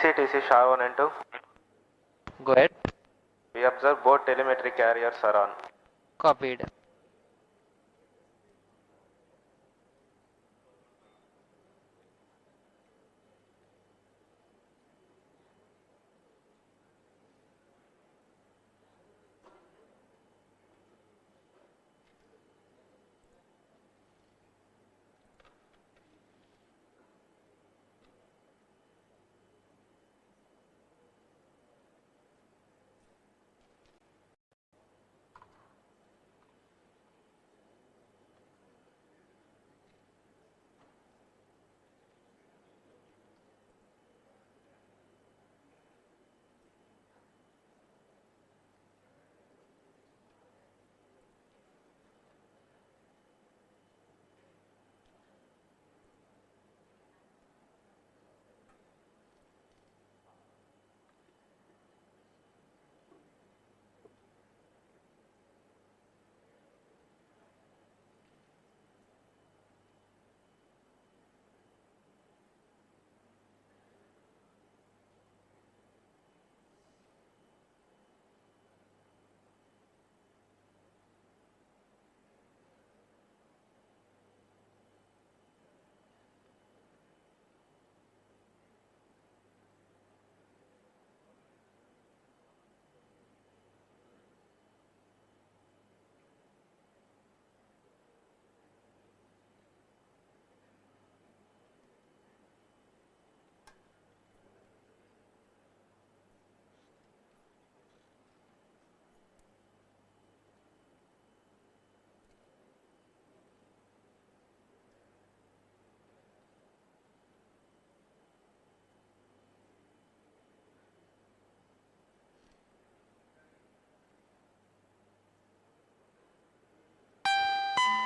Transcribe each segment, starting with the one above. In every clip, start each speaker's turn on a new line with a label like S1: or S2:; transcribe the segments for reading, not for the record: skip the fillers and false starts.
S1: TC SHA-1 and 2.
S2: Go ahead.
S1: We observe both telemetry carriers are on.
S2: Copied.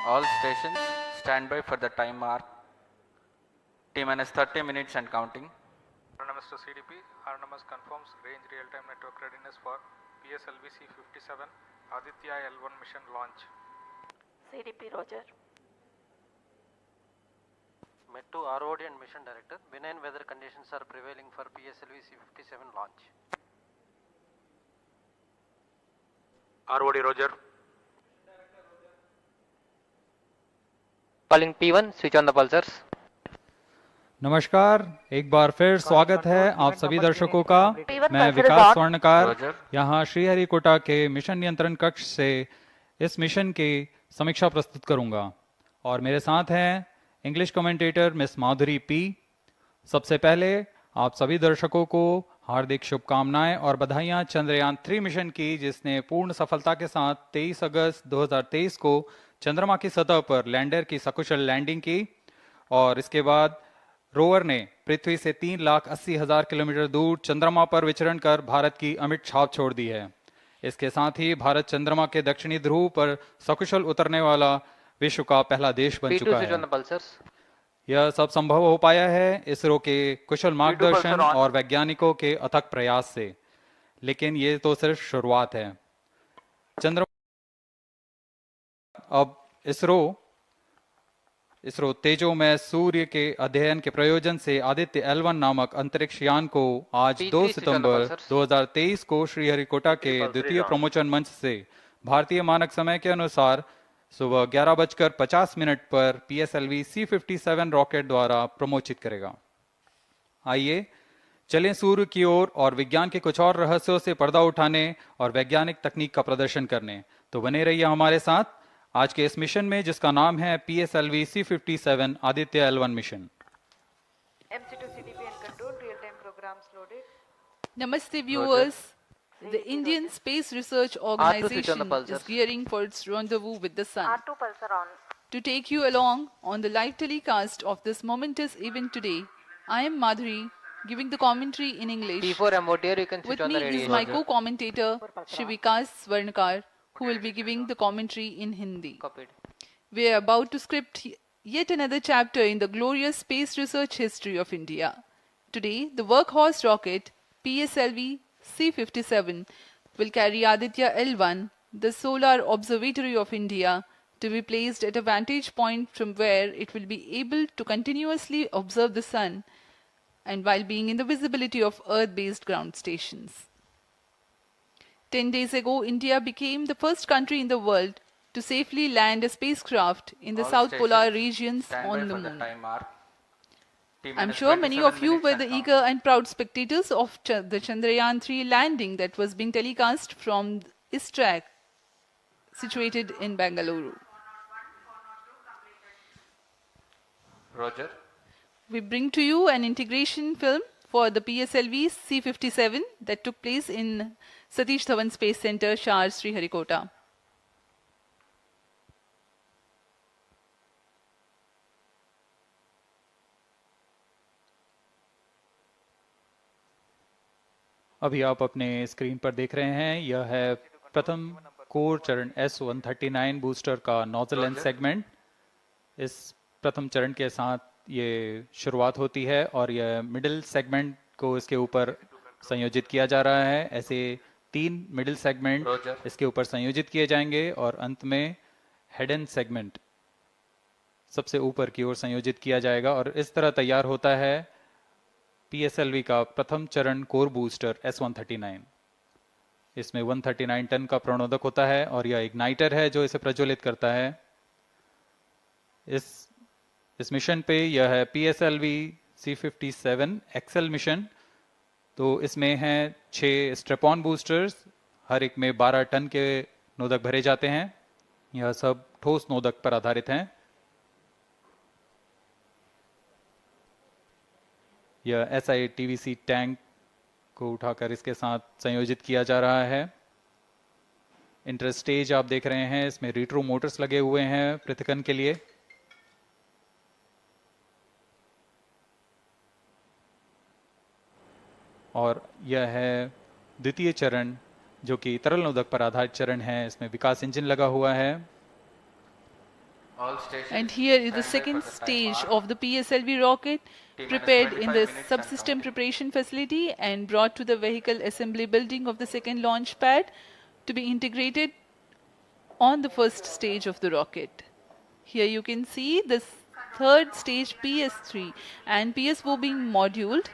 S3: All stations stand by for the time mark. T-minus 30 minutes and counting.
S4: RNMS to CDP. RNMS confirms range real-time network readiness for PSLV-C57 Aditya L1 mission launch.
S5: CDP Roger.
S6: Met to ROD and Mission Director. Benign weather conditions are prevailing for PSLV-C57 launch.
S4: ROD Roger.
S2: Calling P1, switch on the pulsars.
S7: नमस्कार, एक बार फिर स्वागत है आप सभी दर्शकों का। मैं विकास स्वर्णकार यहाँ श्रीहरिकोटा के मिशन नियंत्रण कक्ष से इस मिशन की समीक्षा प्रस्तुत करूंगा और मेरे साथ हैं इंग्लिश कमेंटेटर मिस माधुरी पी। सबसे पहले आप सभी दर्शकों को हार्दिक शुभकामनाएं और बधाइयां चंद्रयान 3 मिशन की, जिसने पूर्ण सफलता के साथ 23 अगस्त 2023 को चंद्रमा की सतह पर लैंडर की सकुशल लैंडिंग की और इसके बाद रोवर ने पृथ्वी से 3,80,000 किलोमीटर दूर चंद्रमा पर विचरण कर भारत की अमिट छाप छोड़ दी है। इसके साथ ही भारत चंद्रमा के दक्षिणी ध्रुव पर सकुशल उतरने वाला विश्व का पहला देश बन चुका है। यह सब संभव हो पाया है इसरो के कुशल मार्गदर्शन और वैज्ञानिकों के अथक प्रयास से, लेकिन ये तो सिर्फ शुरुआत है। चंद्रमा अब इसरो तेजोमय सूर्य के अध्ययन के प्रयोजन से आदित्य L1 नामक अंतरिक्ष यान को आज 2 सितंबर 2023 को श्रीहरिकोटा के द्वितीय प्रमोचन मंच से भारतीय मानक समय के अनुसार सुबह 11:50 पर PSLV-C57 रॉकेट द्वारा प्रमोचित करेगा। आइए चलें सूर्य की ओर और विज्ञान के कुछ और रहस्यों से पर्दा उठाने और वैज्ञानिक तकनीक का प्रदर्शन करने। तो बने रहिए हमारे साथ आज के इस मिशन में, जिसका नाम है PSLV-C57 Aditya L1 mission.
S5: MC2CDP and control real-time programs loaded.
S8: Namaste viewers. The Indian Space Research Organization is gearing for its rendezvous with the sun.
S5: R2 pulsar on.
S8: To take you along on the live telecast of this momentous event today, I am Madhuri, giving the commentary in English.
S2: P4 MOTR, you can switch
S8: With
S2: on the
S8: me
S2: radio.
S8: is my co-commentator, Vikas Swarnkar, who will be giving the commentary in Hindi.
S2: Copied.
S8: We are about to script yet another chapter in the glorious space research history of India. Today, the workhorse rocket PSLV-C57 will carry Aditya L1, the solar observatory of India, to be placed at a vantage point from where it will be able to continuously observe the sun and while being in the visibility of Earth-based ground stations. 10 days ago, India became the first country in the world to safely land a spacecraft in the
S3: All
S8: South Polar
S3: stations,
S8: regions
S3: stand by
S8: on the
S3: for the
S8: moon.
S3: time mark.
S8: I'm sure many of you were the eager
S3: counting.
S8: and proud spectators of the Chandrayaan-3 landing that was being telecast from ISRO, situated in Bengaluru.
S3: Roger.
S8: We bring to you an integration film for the PSLV-C57 that took place in Satish Dhawan Space Center, Shar, Sriharikota.
S7: अभी आप अपने screen पर देख रहे हैं, यह है प्रथम कोर चरण S139 बूस्टर का नोजल एंड सेगमेंट। इस प्रथम चरण के साथ ये शुरुआत होती है और यह मिडिल सेगमेंट को इसके ऊपर संयोजित किया जा रहा है। ऐसे 3 मिडिल सेगमेंट इसके ऊपर संयोजित किए जाएंगे और अंत में हेड एंड सेगमेंट सबसे ऊपर की ओर संयोजित किया जाएगा और इस तरह तैयार होता है PSLV का प्रथम चरण कोर बूस्टर S139। इसमें 139 टन का प्रणोदक होता है और यह इग्नाइटर है जो इसे प्रज्वलित करता है। इस मिशन पे यह है PSLV-C57 एक्सेल मिशन। तो इसमें हैं 6 स्ट्रेपॉन बूस्टर्स, हर एक में 12 टन के नोदक भरे जाते हैं। यह सब ठोस नोदक पर आधारित हैं। यह SI-TVC टैंक को उठाकर इसके साथ संयोजित किया जा रहा है। इंटरस्टेज आप देख रहे हैं, इसमें रिट्रो मोटर्स लगे हुए हैं पृथक्कन के लिए। और यह है द्वितीय चरण जो कि तरल नोदक पर आधारित चरण है। इसमें विकास इंजन लगा हुआ है।
S8: And here is the second stage of the PSLV rocket, prepared in the subsystem preparation facility and brought to the vehicle assembly building of the second launch pad to be integrated on the first stage of the rocket. Here you can see the third stage PS3 and PSO being moduled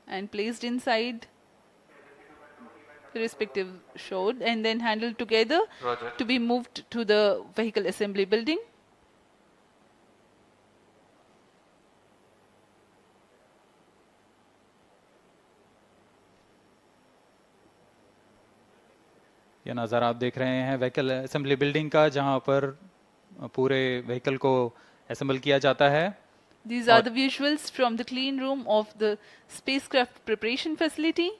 S8: and placed inside the respective shroud and then handled together to be moved to the vehicle assembly building.
S7: यह नज़ारा आप देख रहे हैं vehicle assembly building का, जहां पर पूरे व्हीकल को असेंबल किया जाता है।
S8: These are the visuals from the clean room of the spacecraft preparation facility.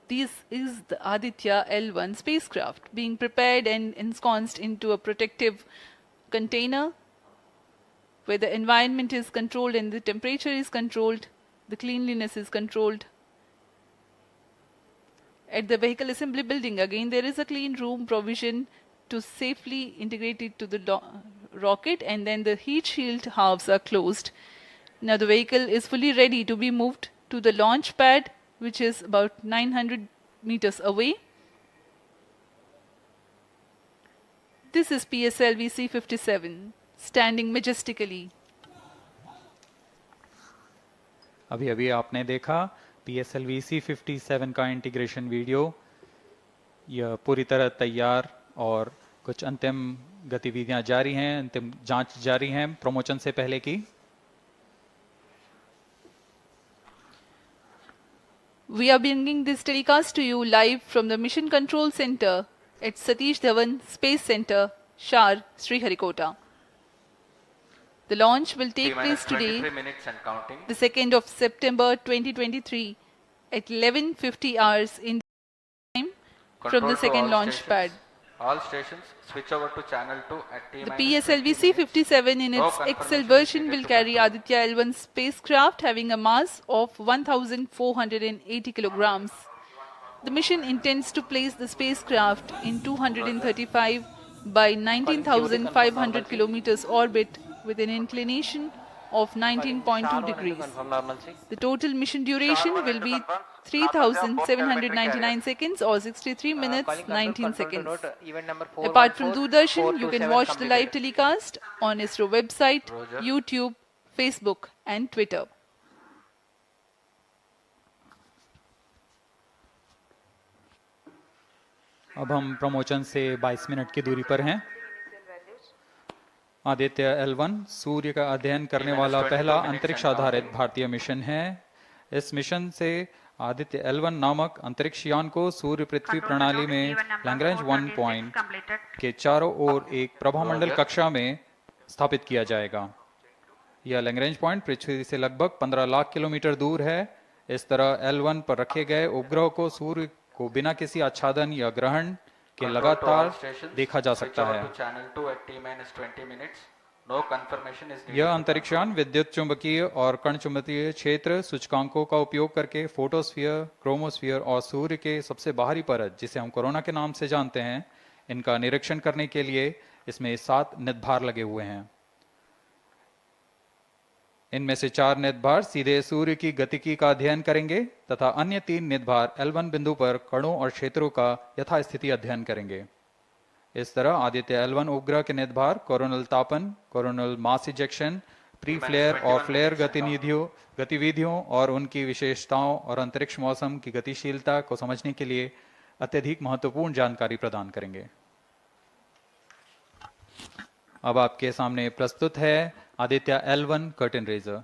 S8: This is the Aditya L1 spacecraft being prepared and ensconced into a protective container where the environment is controlled and the temperature is controlled, the cleanliness is controlled. At the vehicle assembly building, again there is a clean room provision to safely integrate it to the rocket, and then the heat shield halves are closed. Now the vehicle is fully ready to be moved to the launch pad, which is about 900 meters away. This is PSLV-C57 standing majestically.
S7: अभी अभी आपने देखा PSLV-C57 का integration video. यह पूरी तरह तैयार और कुछ अंतिम गतिविधियां जारी हैं, अंतिम जांच जारी हैं प्रमोशन से पहले की।
S8: We are bringing this telecast to you live from the Mission Control Center at Satish Dhawan Space Center, Shar, Sriharikota. The launch will take place today, the 2nd of September 2023 at 11:50 hours in time from the second launch pad.
S3: All stations switch over to channel 2 at T-.
S8: The PSLV-C57 in its XL version will carry Aditya L1 spacecraft having a mass of 1,480 kilograms. The mission intends to place the spacecraft in 235 by 19,500 kilometers orbit with an inclination of 19.2 degrees. The total mission duration will be 3,799 seconds or 63 minutes 19 seconds. Apart from Doordarshan, you can watch the live telecast on ISRO website, YouTube, Facebook and Twitter.
S7: अब हम promotion से 22 minute की दूरी पर हैं। Aditya L1 सूर्य का अध्ययन करने वाला पहला अंतरिक्ष आधारित भारतीय मिशन है। इस मिशन से आदित्य L1 नामक अंतरिक्ष यान को सूर्य पृथ्वी प्रणाली में लैग्रेंज 1 पॉइंट के चारों ओर एक प्रभामंडल कक्षा में स्थापित किया जाएगा। यह लैग्रेंज पॉइंट पृथ्वी से लगभग 15 लाख किलोमीटर दूर है। इस तरह L1 पर रखे गए उपग्रह को सूर्य को बिना किसी आच्छादन या ग्रहण के लगातार देखा जा सकता है। यह अंतरिक्ष यान विद्युत चुंबकीय और कण चुंबकीय क्षेत्र सूचकांकों का उपयोग करके फोटोस्फीयर, क्रोमोस्फीयर और सूर्य के सबसे बाहरी परत, जिसे हम कोरोना के नाम से जानते हैं, इनका निरीक्षण करने के लिए इसमें 7 निदभार लगे हुए हैं। इनमें से 4 निदभार सीधे सूर्य की गतिकी का अध्ययन करेंगे तथा अन्य 3 निदभार L1 बिंदु पर कणों और क्षेत्रों का यथास्थिति अध्ययन करेंगे। इस तरह आदित्य L1 उपग्रह के निदभार कोरोनल तापन, coronal mass ejection, pre flare और फ्लेयर गतिविधियों और उनकी विशेषताओं और अंतरिक्ष मौसम की गतिशीलता को समझने के लिए अत्यधिक महत्वपूर्ण जानकारी प्रदान करेंगे। अब आपके सामने प्रस्तुत है Aditya L1 curtain raiser.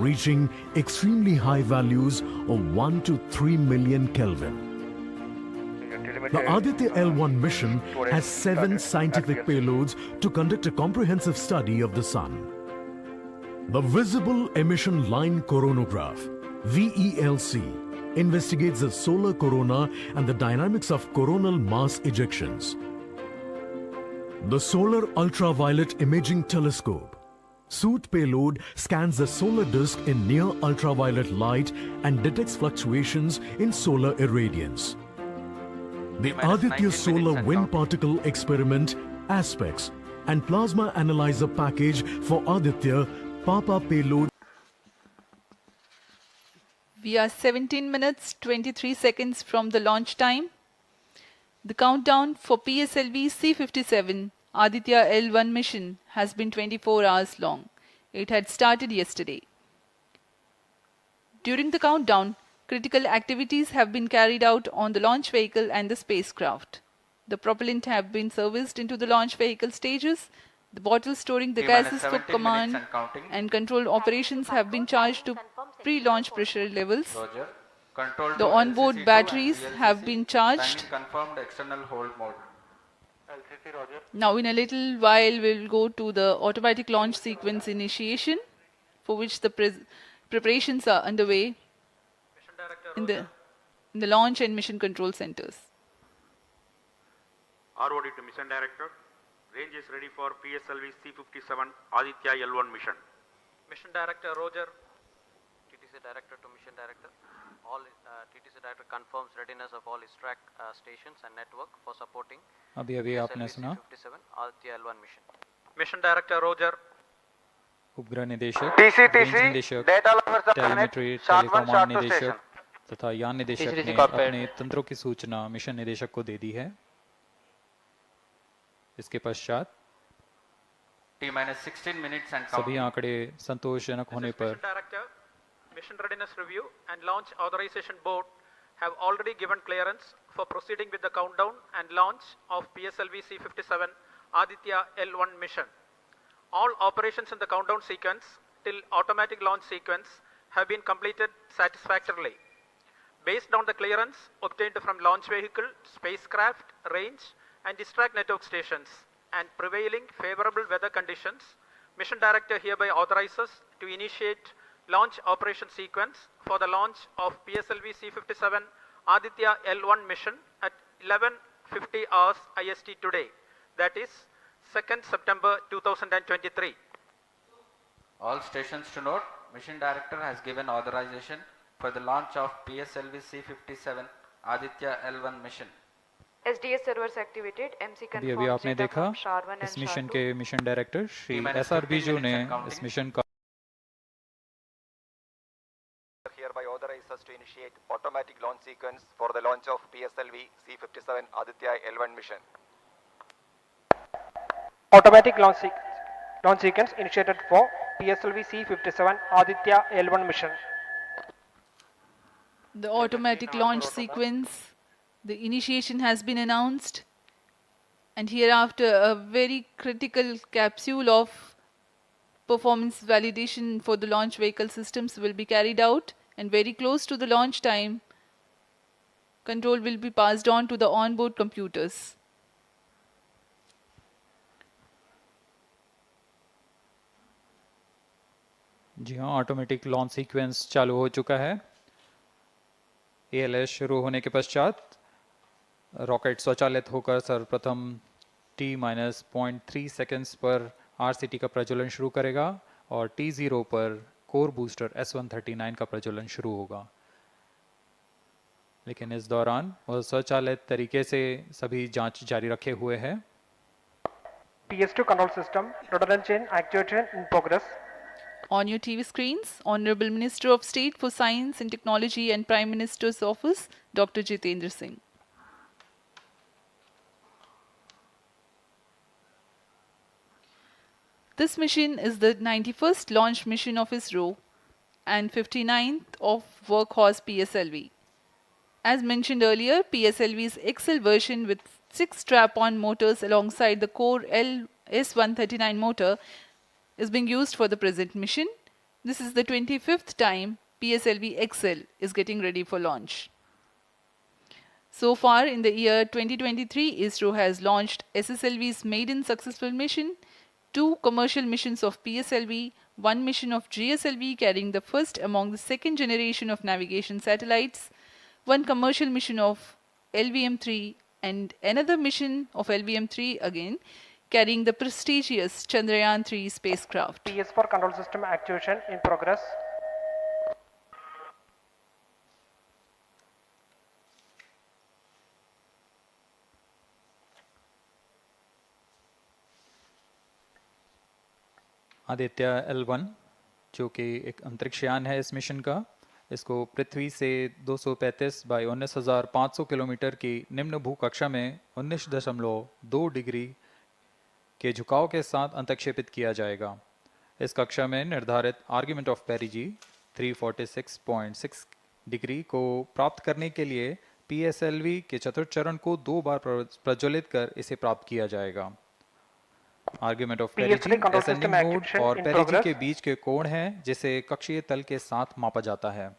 S9: reaching extremely high values of 1 to 3 million Kelvin. The Aditya L1 mission has 7 scientific payloads to conduct a comprehensive study of the Sun. The Visible Emission Line Coronagraph, VELC, investigates the solar corona and the dynamics of coronal mass ejections. The Solar Ultraviolet Imaging Telescope, SOOT payload, scans the solar disk in near ultraviolet light and detects fluctuations in solar irradiance. The Aditya Solar Wind Particle Experiment, Aspects, and Plasma Analyzer Package for Aditya Papa payload.
S8: We are 17 minutes 23 seconds from the launch time. The countdown for PSLV-C57 Aditya L1 mission has been 24 hours long. It had started yesterday. During the countdown, critical activities have been carried out on the launch vehicle and the spacecraft. The propellant have been serviced into the launch vehicle stages. The bottles storing the gases for command and control operations have been charged to pre-launch pressure levels. The onboard batteries have been charged. Now in a little while we'll go to the automatic launch sequence initiation, for which the preparations are underway in the launch and mission control centers.
S10: ROD to Mission Director. Range is ready for PSLV-C57 Aditya L1 mission.
S6: Mission Director Roger. TTC Director to Mission Director. All TTC Director confirms readiness of all ISRAC stations and network for supporting
S7: अभी आपने सुना
S6: PSLV-C57 Aditya L1 mission.
S4: Mission Director Roger.
S7: उपग्रह निदेशक, range निदेशक, telemetry टेलीकमांड निदेशक तथा यान निदेशक ने अपने तंत्रों की सूचना मिशन निदेशक को दे दी है। इसके पश्चात सभी आंकड़े संतोषजनक होने पर
S4: Mission Readiness Review and Launch Authorization Board have already given clearance for proceeding with the countdown and launch of PSLV-C57 Aditya L1 mission. All operations in the countdown sequence till automatic launch sequence have been completed satisfactorily. Based on the clearance obtained from launch vehicle, spacecraft, range and ISRAC network stations and prevailing favorable weather conditions, Mission Director hereby authorizes to initiate launch operation sequence for the launch of PSLV-C57 Aditya L1 mission at 11:50 hours IST today, that is 2nd September 2023.
S3: All stations to note, Mission Director has given authorization for the launch of PSLV-C57 Aditya L1 mission.
S5: SDS servers activated. MC
S7: अभी
S5: confirms
S7: आपने
S5: data
S7: देखा
S5: from SHAR-1 and
S7: इस mission
S5: SHAR-2.
S7: के mission director Shri SR Biju ने इस mission का
S11: hereby authorizes to initiate automatic launch sequence for the launch of PSLV-C57 Aditya L1 mission.
S12: Automatic launch sequence initiated for PSLV-C57 Aditya L1 mission.
S8: The automatic launch sequence, the initiation has been announced, and hereafter a very critical capsule of performance validation for the launch vehicle systems will be carried out, and very close to the launch time, control will be passed on to the onboard computers.
S7: जी हाँ, automatic launch sequence चालू हो चुका है। ALS शुरू होने के पश्चात rocket स्वचालित होकर सर्वप्रथम T-0.3 सेकेंड्स पर RCT का प्रज्वलन शुरू करेगा और T0 पर कोर बूस्टर S139 का प्रज्वलन शुरू होगा। लेकिन इस दौरान वह स्वचालित तरीके से सभी जांच जारी रखे हुए है।
S12: PS2 control system, rudder chain actuation in progress.
S8: On your TV screens, Honorable Minister of State for Science and Technology and Prime Minister's Office, Dr. Jitendra Singh. This mission is the 91st launch mission of ISRO and 59th of Workhorse PSLV. As mentioned earlier, PSLV's XL version with 6 strap-on motors alongside the core S139 motor is being used for the present mission. This is the 25th time PSLV XL is getting ready for launch. So far in the year 2023, ISRO has launched SSLV's maiden successful mission, 2 commercial missions of PSLV, 1 mission of GSLV carrying the first among the second generation of navigation satellites, 1 commercial mission of LVM-3 and another mission of LVM-3 again, carrying the prestigious Chandrayaan-3 spacecraft.
S12: PS4 control system actuation in progress.
S7: Aditya L1 जो कि एक अंतरिक्षयान है इस mission का, इसको पृथ्वी से 235 by 19,500 kilometre की निम्न भूकक्षा में 19.2 डिग्री के झुकाव के साथ अंतक्षेपित किया जाएगा। इस कक्षा में निर्धारित आर्ग्यूमेंट ऑफ पेरिजी 346.6 डिग्री को प्राप्त करने के लिए PSLV के चतुर्थ चरण को 2 बार प्रज्वलित कर इसे प्राप्त किया जाएगा। आर्ग्यूमेंट ऑफ पेरिजी असेंडिंग मोड और पेरिजी के बीच के कोण है जिसे कक्षीय तल के साथ मापा जाता है।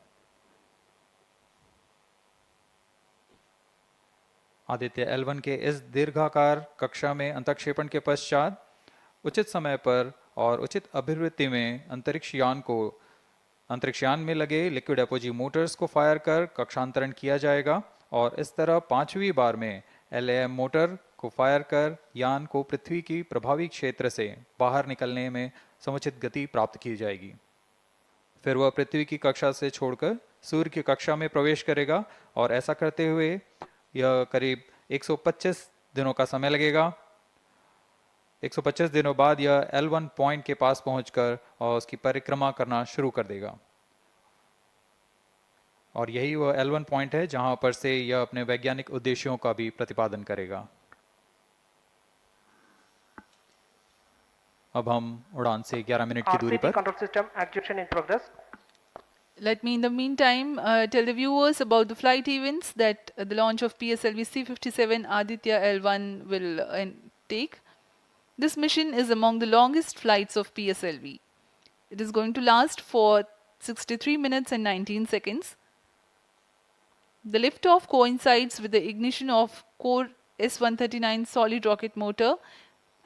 S7: आदित्य L1 के इस दीर्घाकार कक्षा में अंतक्षेपण के पश्चात उचित समय पर और उचित अभिवृत्ति में अंतरिक्षयान में लगे लिक्विड एपोजी मोटर्स को फायर कर कक्षांतरण किया जाएगा और इस तरह 5वीं बार में LAM मोटर को फायर कर यान को पृथ्वी की प्रभावी क्षेत्र से बाहर निकलने में समुचित गति प्राप्त की जाएगी। फिर वह पृथ्वी की कक्षा से छोड़कर सूर्य की कक्षा में प्रवेश करेगा और ऐसा करते हुए यह करीब 125 दिनों का समय लगेगा। 125 दिनों बाद यह L1 पॉइंट के पास पहुंचकर और उसकी परिक्रमा करना शुरू कर देगा और यही वह L1 पॉइंट है जहां पर से यह अपने वैज्ञानिक उद्देश्यों का भी प्रतिपादन करेगा। अब हम उड़ान से 11 मिनट की दूरी पर
S12: control system actuation in progress.
S8: Let me in the meantime tell the viewers about the flight events that the launch of PSLV-C57 Aditya L1 will take. This mission is among the longest flights of PSLV. It is going to last for 63 minutes and 19 seconds. The liftoff coincides with the ignition of core S139 solid rocket motor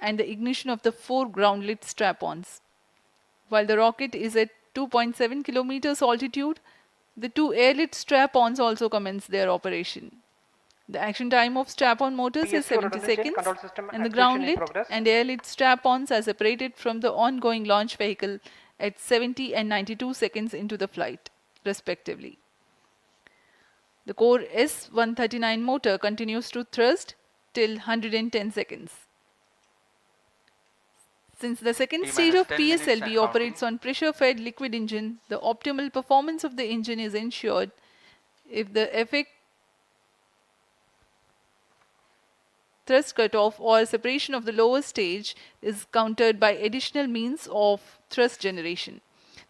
S8: and the ignition of the 4 ground-lit strap-ons. While the rocket is at 2.7 kilometers altitude, the 2 air-lit strap-ons also commence their operation. The action time of strap-on motors is 70 seconds and the ground-lit and air-lit strap-ons are separated from the ongoing launch vehicle at 70 and 92 seconds into the flight, respectively. The core S139 motor continues to thrust till 110 seconds. Since the second stage of PSLV operates on pressure-fed liquid engine, the optimal performance of the engine is ensured if the thrust cutoff or separation of the lower stage is countered by additional means of thrust generation.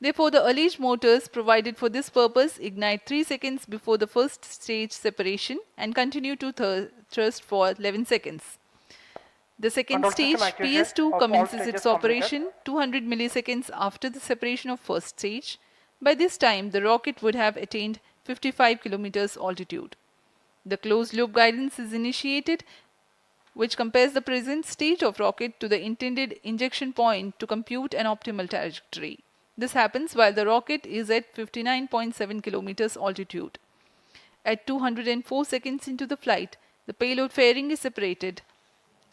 S8: Therefore, the alleged motors provided for this purpose ignite 3 seconds before the first stage separation and continue to thrust for 11 seconds. The second
S12: Control
S8: stage,
S12: system activation
S8: PS2,
S12: of all
S8: commences
S12: stages
S8: its operation
S12: completed.
S8: 200 milliseconds after the separation of first stage. By this time, the rocket would have attained 55 kilometers altitude. The closed loop guidance is initiated, which compares the present stage of rocket to the intended injection point to compute an optimal trajectory. This happens while the rocket is at 59.7 kilometers altitude. At 204 seconds into the flight, the payload fairing is separated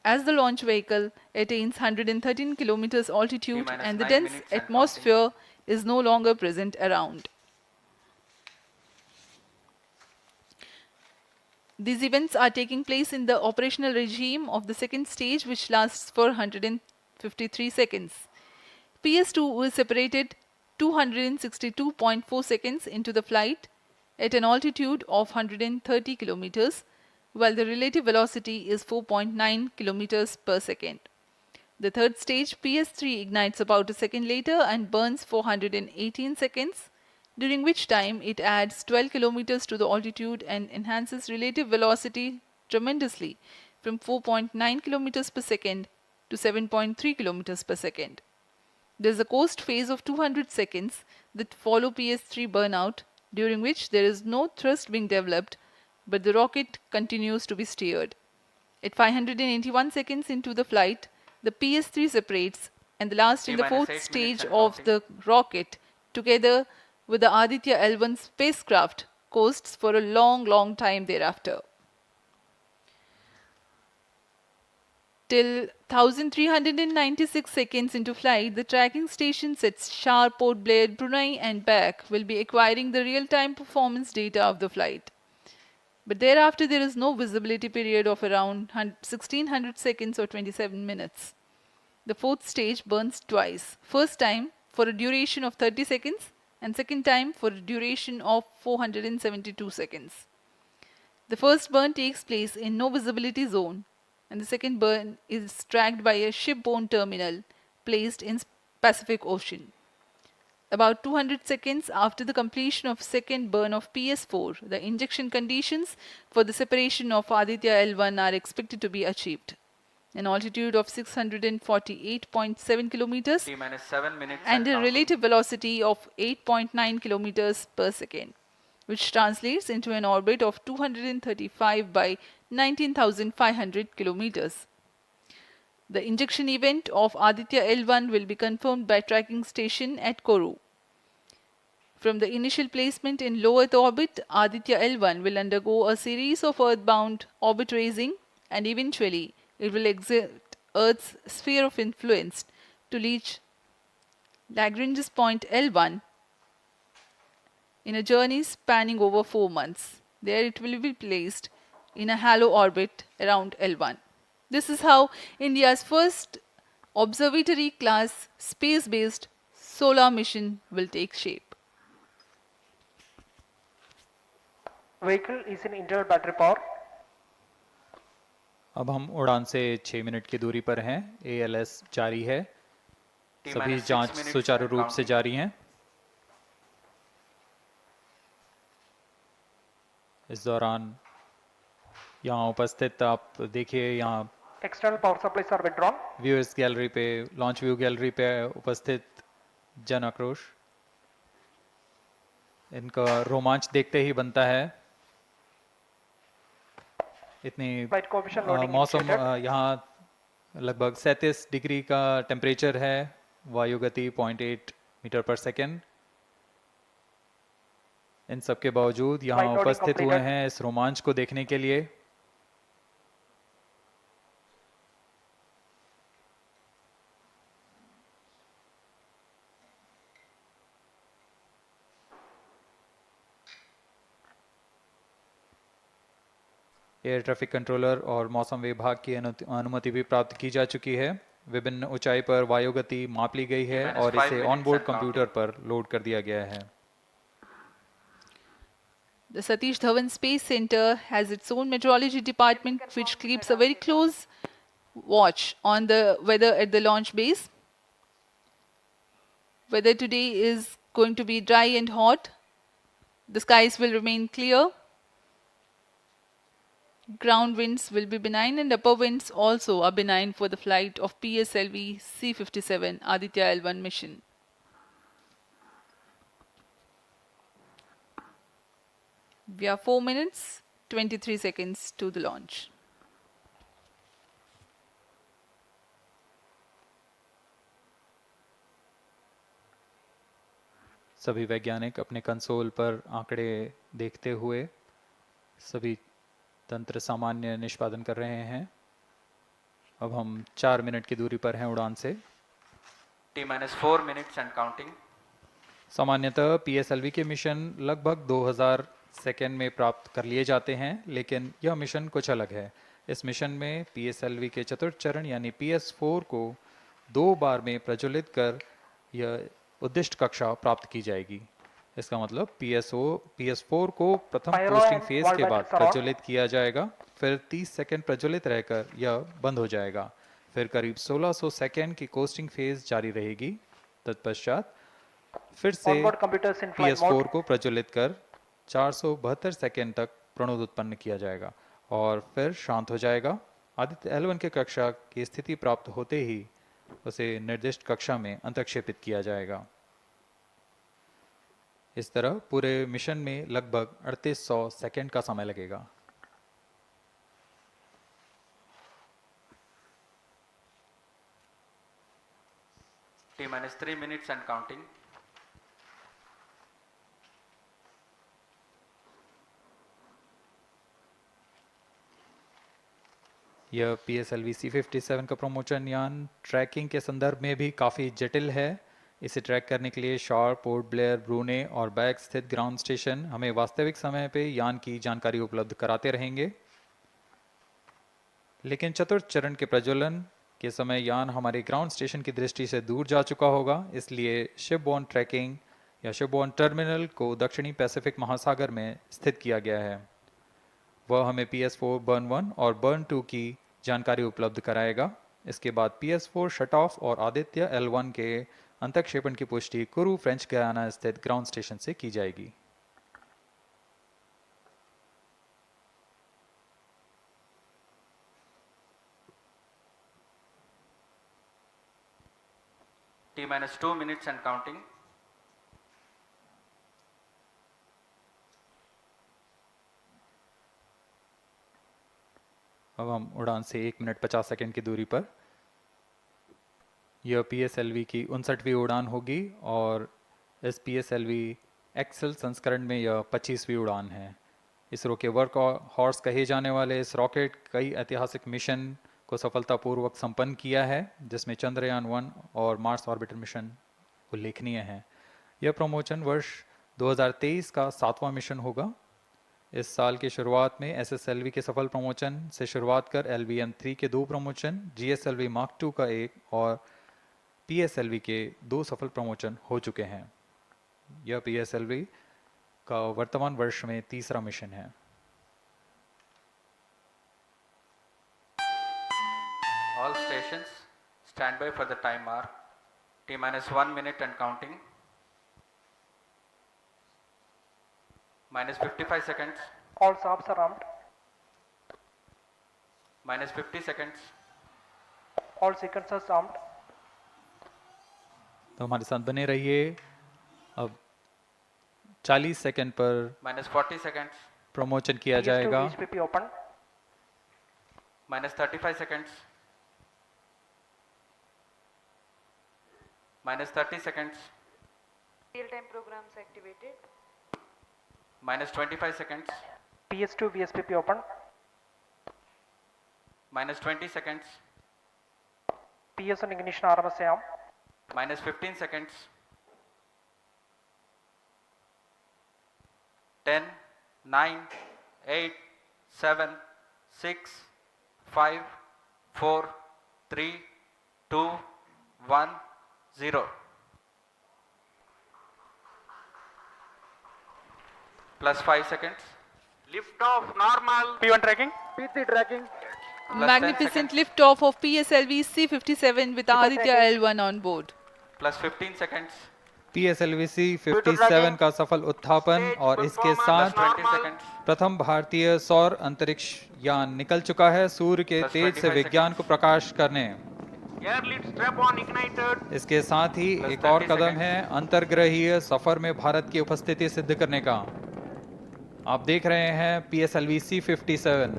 S8: as the launch vehicle attains 113 kilometers altitude and the dense atmosphere is no longer present around. These events are taking place in the operational regime of the second stage, which lasts for 153 seconds. PS2 is separated 262.4 seconds into the flight at an altitude of 130 kilometers, while the relative velocity is 4.9 kilometers per second. The third stage, PS3, ignites about a second later and burns for 118 seconds, during which time it adds 12 kilometers to the altitude and enhances relative velocity tremendously from 4.9 kilometers per second to 7.3 kilometers per second. There is a coast phase of 200 seconds that follow PS3 burnout, during which there is no thrust being developed, but the rocket continues to be steered. At 581 seconds into the flight, the PS3 separates, and the last in the fourth stage of the rocket, together with the Aditya L1 spacecraft, coasts for a long time thereafter. Till 1396 seconds into flight, the tracking stations at Shar, Port Blair, Brunei and back will be acquiring the real-time performance data of the flight. But thereafter there is no visibility period of around 1600 seconds or 27 minutes. The fourth stage burns twice. First time for a duration of 30 seconds and second time for a duration of 472 seconds. The first burn takes place in no visibility zone and the second burn is tracked by a shipborne terminal placed in Pacific Ocean. About 200 seconds after the completion of second burn of PS4, the injection conditions for the separation of Aditya L1 are expected to be achieved. An altitude of 648.7 kilometers and a relative velocity of 8.9 kilometers per second, which translates into an orbit of 235 by 19,500 kilometers. The injection event of Aditya L1 will be confirmed by tracking station at Kourou. From the initial placement in low Earth orbit, Aditya L1 will undergo a series of earthbound orbit raising and eventually it will exit Earth's sphere of influence to reach Lagrange's point L1 in a journey spanning over 4 months. There it will be placed in a halo orbit around L1. This is how India's first observatory class space-based solar mission will take shape.
S12: Vehicle is in internal battery power.
S7: अब हम उड़ान से 6 minute की दूरी पर हैं। ALS जारी है, सभी जांच सुचारू रूप से जारी हैं। इस दौरान यहाँ उपस्थित आप देखिए, यहाँ
S12: External power supplies are withdrawn.
S7: Viewers gallery पे, लॉन्च व्यू गैलरी पे उपस्थित जन आक्रोश, इनका रोमांच देखते ही बनता है। इतनी मौसम यहाँ लगभग 37 डिग्री का टेम्परेचर है, वायु गति 0.8 मीटर पर सेकेंड। इन सब के बावजूद यहाँ उपस्थित हुए हैं इस रोमांच को देखने के लिए। एयर ट्रैफिक कंट्रोलर और मौसम विभाग की अनुमति भी प्राप्त की जा चुकी है। विभिन्न ऊंचाई पर वायु गति माप ली गई है और इसे ऑनबोर्ड कंप्यूटर पर लोड कर दिया गया है।
S8: The Satish Dhawan Space Center has its own meteorology department which keeps a very close watch on the weather at the launch base. Weather today is going to be dry and hot. The skies will remain clear. Ground winds will be benign and upper winds also are benign for the flight of PSLV-C57 Aditya L1 mission. We are 4 minutes, 23 seconds to the launch.
S7: सभी वैज्ञानिक अपने console पर आंकड़े देखते हुए सभी तंत्र सामान्य निष्पादन कर रहे हैं। अब हम 4 मिनट की दूरी पर हैं उड़ान से।
S3: T-4 minutes and counting.
S7: सामान्यतः PSLV के मिशन लगभग 2000 सेकेंड में प्राप्त कर लिए जाते हैं, लेकिन यह मिशन कुछ अलग है। इस मिशन में PSLV के चतुर्थ चरण यानी PS4 को 2 बार में प्रज्वलित कर यह उद्दिष्ट कक्षा प्राप्त की जाएगी। इसका मतलब PS4 को प्रथम कोस्टिंग फेज के बाद प्रज्वलित किया जाएगा, फिर 30 सेकेंड प्रज्वलित रहकर यह बंद हो जाएगा, फिर करीब 1600 सेकेंड की कोस्टिंग फेज जारी रहेगी। तत्पश्चात फिर से PS4 को प्रज्वलित कर 472 सेकेंड तक प्रणोद उत्पन्न किया जाएगा और फिर शांत हो जाएगा। आदित्य L1 के कक्षा की स्थिति प्राप्त होते ही उसे निर्दिष्ट कक्षा में अंतक्षेपित किया जाएगा। इस तरह पूरे मिशन में लगभग 3800 सेकेंड का समय लगेगा।
S3: T-3 minutes and counting.
S7: यह PSLV-C57 का प्रमोशन यान ट्रैकिंग के संदर्भ में भी काफ़ी जटिल है। इसे ट्रैक करने के लिए शॉर, पोर्ट ब्लेयर, ब्रूने और बैग स्थित ग्राउंड स्टेशन हमें वास्तविक समय पे यान की जानकारी उपलब्ध कराते रहेंगे, लेकिन चतुर्थ चरण के प्रज्वलन के समय यान हमारे ग्राउंड स्टेशन की दृष्टि से दूर जा चुका होगा। इसलिए शिपबोर्न ट्रैकिंग या शिपबोर्न टर्मिनल को दक्षिणी पैसिफिक महासागर में स्थित किया गया है। वह हमें PS4 बर्न 1 और बर्न 2 की जानकारी उपलब्ध कराएगा। इसके बाद PS4 शट ऑफ और आदित्य L1 के अंतक्षेपण की पुष्टि कुरु फ्रेंच गयाना स्थित ग्राउंड स्टेशन से की जाएगी।
S3: T-2 minutes and counting.
S7: अब हम उड़ान से 1 मिनट 50 सेकेंड की दूरी पर। यह PSLV की 59वीं उड़ान होगी और इस PSLV एक्सेल संस्करण में यह 25वीं उड़ान है। इसरो के वर्क हॉर्स कहे जाने वाले इस रॉकेट कई ऐतिहासिक मिशन को सफलतापूर्वक संपन्न किया है, जिसमें चंद्रयान 1 और मार्स ऑर्बिटर मिशन उल्लेखनीय है। यह प्रमोशन वर्ष 2023 का 7वां मिशन होगा। इस साल की शुरुआत में SSLV के सफल प्रमोशन से शुरुआत कर LVM-3 के 2 प्रमोशन, GSLV Mark II का 1 और PSLV के 2 सफल प्रमोशन हो चुके हैं। यह PSLV का वर्तमान वर्ष में 3रा मिशन है।
S3: All stations stand by for the time mark. T-1 minute and counting. -55 seconds.
S12: All stops are armed.
S3: -50 seconds.
S12: All sequencers armed.
S7: तो हमारे साथ बने रहिए। अब 40 सेकंड पर
S3: -40 seconds.
S7: प्रमोशन किया जाएगा।
S12: VSPP open.
S3: -35 seconds. -30 seconds.
S5: Real-time programs activated.
S3: -25 seconds.
S12: PS2 VSPP open.
S3: -20 seconds.
S12: PS1 ignition RMS arm.
S3: -15 seconds. 10, 9, 8, 7, 6, 5, 4, 3, 2, 1, 0. Plus 5 seconds.
S10: Lift off normal.
S12: P1 tracking.
S13: P3 tracking.
S8: Magnificent liftoff of PSLV-C57 with Aditya L1 on board.
S3: Plus 15 seconds.
S7: PSLV-C57 का सफल उत्थापन और इसके साथ
S3: 20 seconds.
S7: प्रथम भारतीय सौर अंतरिक्ष यान निकल चुका है सूर्य के तेज से विज्ञान को प्रकाश करने।
S10: Air lead strap on ignited.
S7: इसके साथ ही एक और कदम है अंतर्ग्रहीय सफर में भारत की उपस्थिति सिद्ध करने का। आप देख रहे हैं PSLV-C57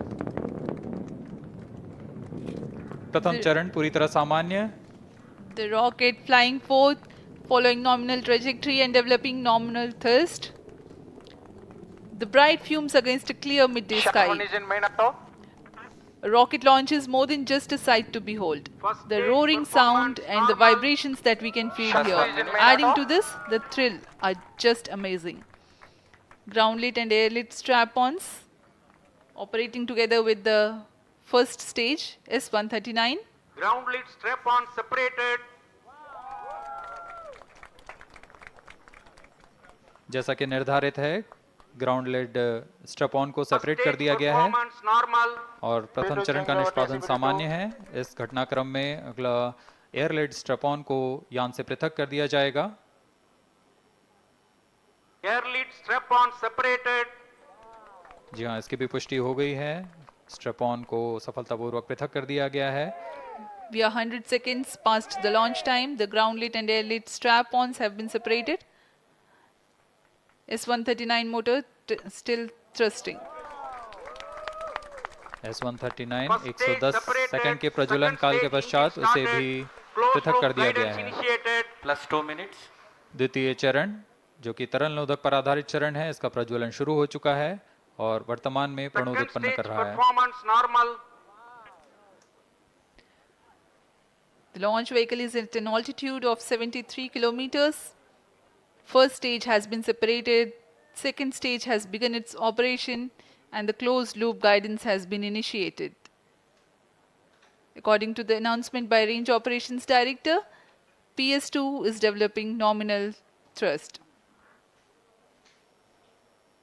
S7: प्रथम चरण पूरी तरह सामान्य।
S8: The rocket flying forth, following nominal trajectory and developing nominal thrust. The bright fumes against a clear midday sky. A rocket launch is more than just a sight to behold. The roaring sound and the vibrations that we can feel here, adding to this, the thrill are just amazing. Ground-lit and air-lit strap-ons operating together with the first stage, S139.
S10: Ground lead strap on separated.
S7: जैसा कि निर्धारित है ground lead strap on को separate कर दिया गया है और प्रथम चरण का निष्पादन सामान्य है। इस घटनाक्रम में अगला एयर लेड स्ट्रैप ऑन को यान से पृथक कर दिया जाएगा।
S10: Air lead strap on separated.
S7: जी हाँ, इसकी भी पुष्टि हो गई है। स्ट्रैप ऑन को सफलतापूर्वक पृथक कर दिया गया है।
S8: We are 100 seconds past the launch time. The ground-lit and air-lit strap-ons have been separated. S139 motor still thrusting.
S7: S139 110 second के प्रज्वलन काल के पश्चात उसे भी पृथक कर दिया गया है।
S3: Plus 2 minutes.
S7: द्वितीय चरण जो कि तरल नोदक पर आधारित चरण है, इसका प्रज्वलन शुरू हो चुका है और वर्तमान में प्रणोद उत्पन्न कर रहा है।
S8: The launch vehicle is at an altitude of 73 kilometers. First stage has been separated, second stage has begun its operation, and the closed loop guidance has been initiated. According to the announcement by Range Operations Director, PS2 is developing nominal thrust.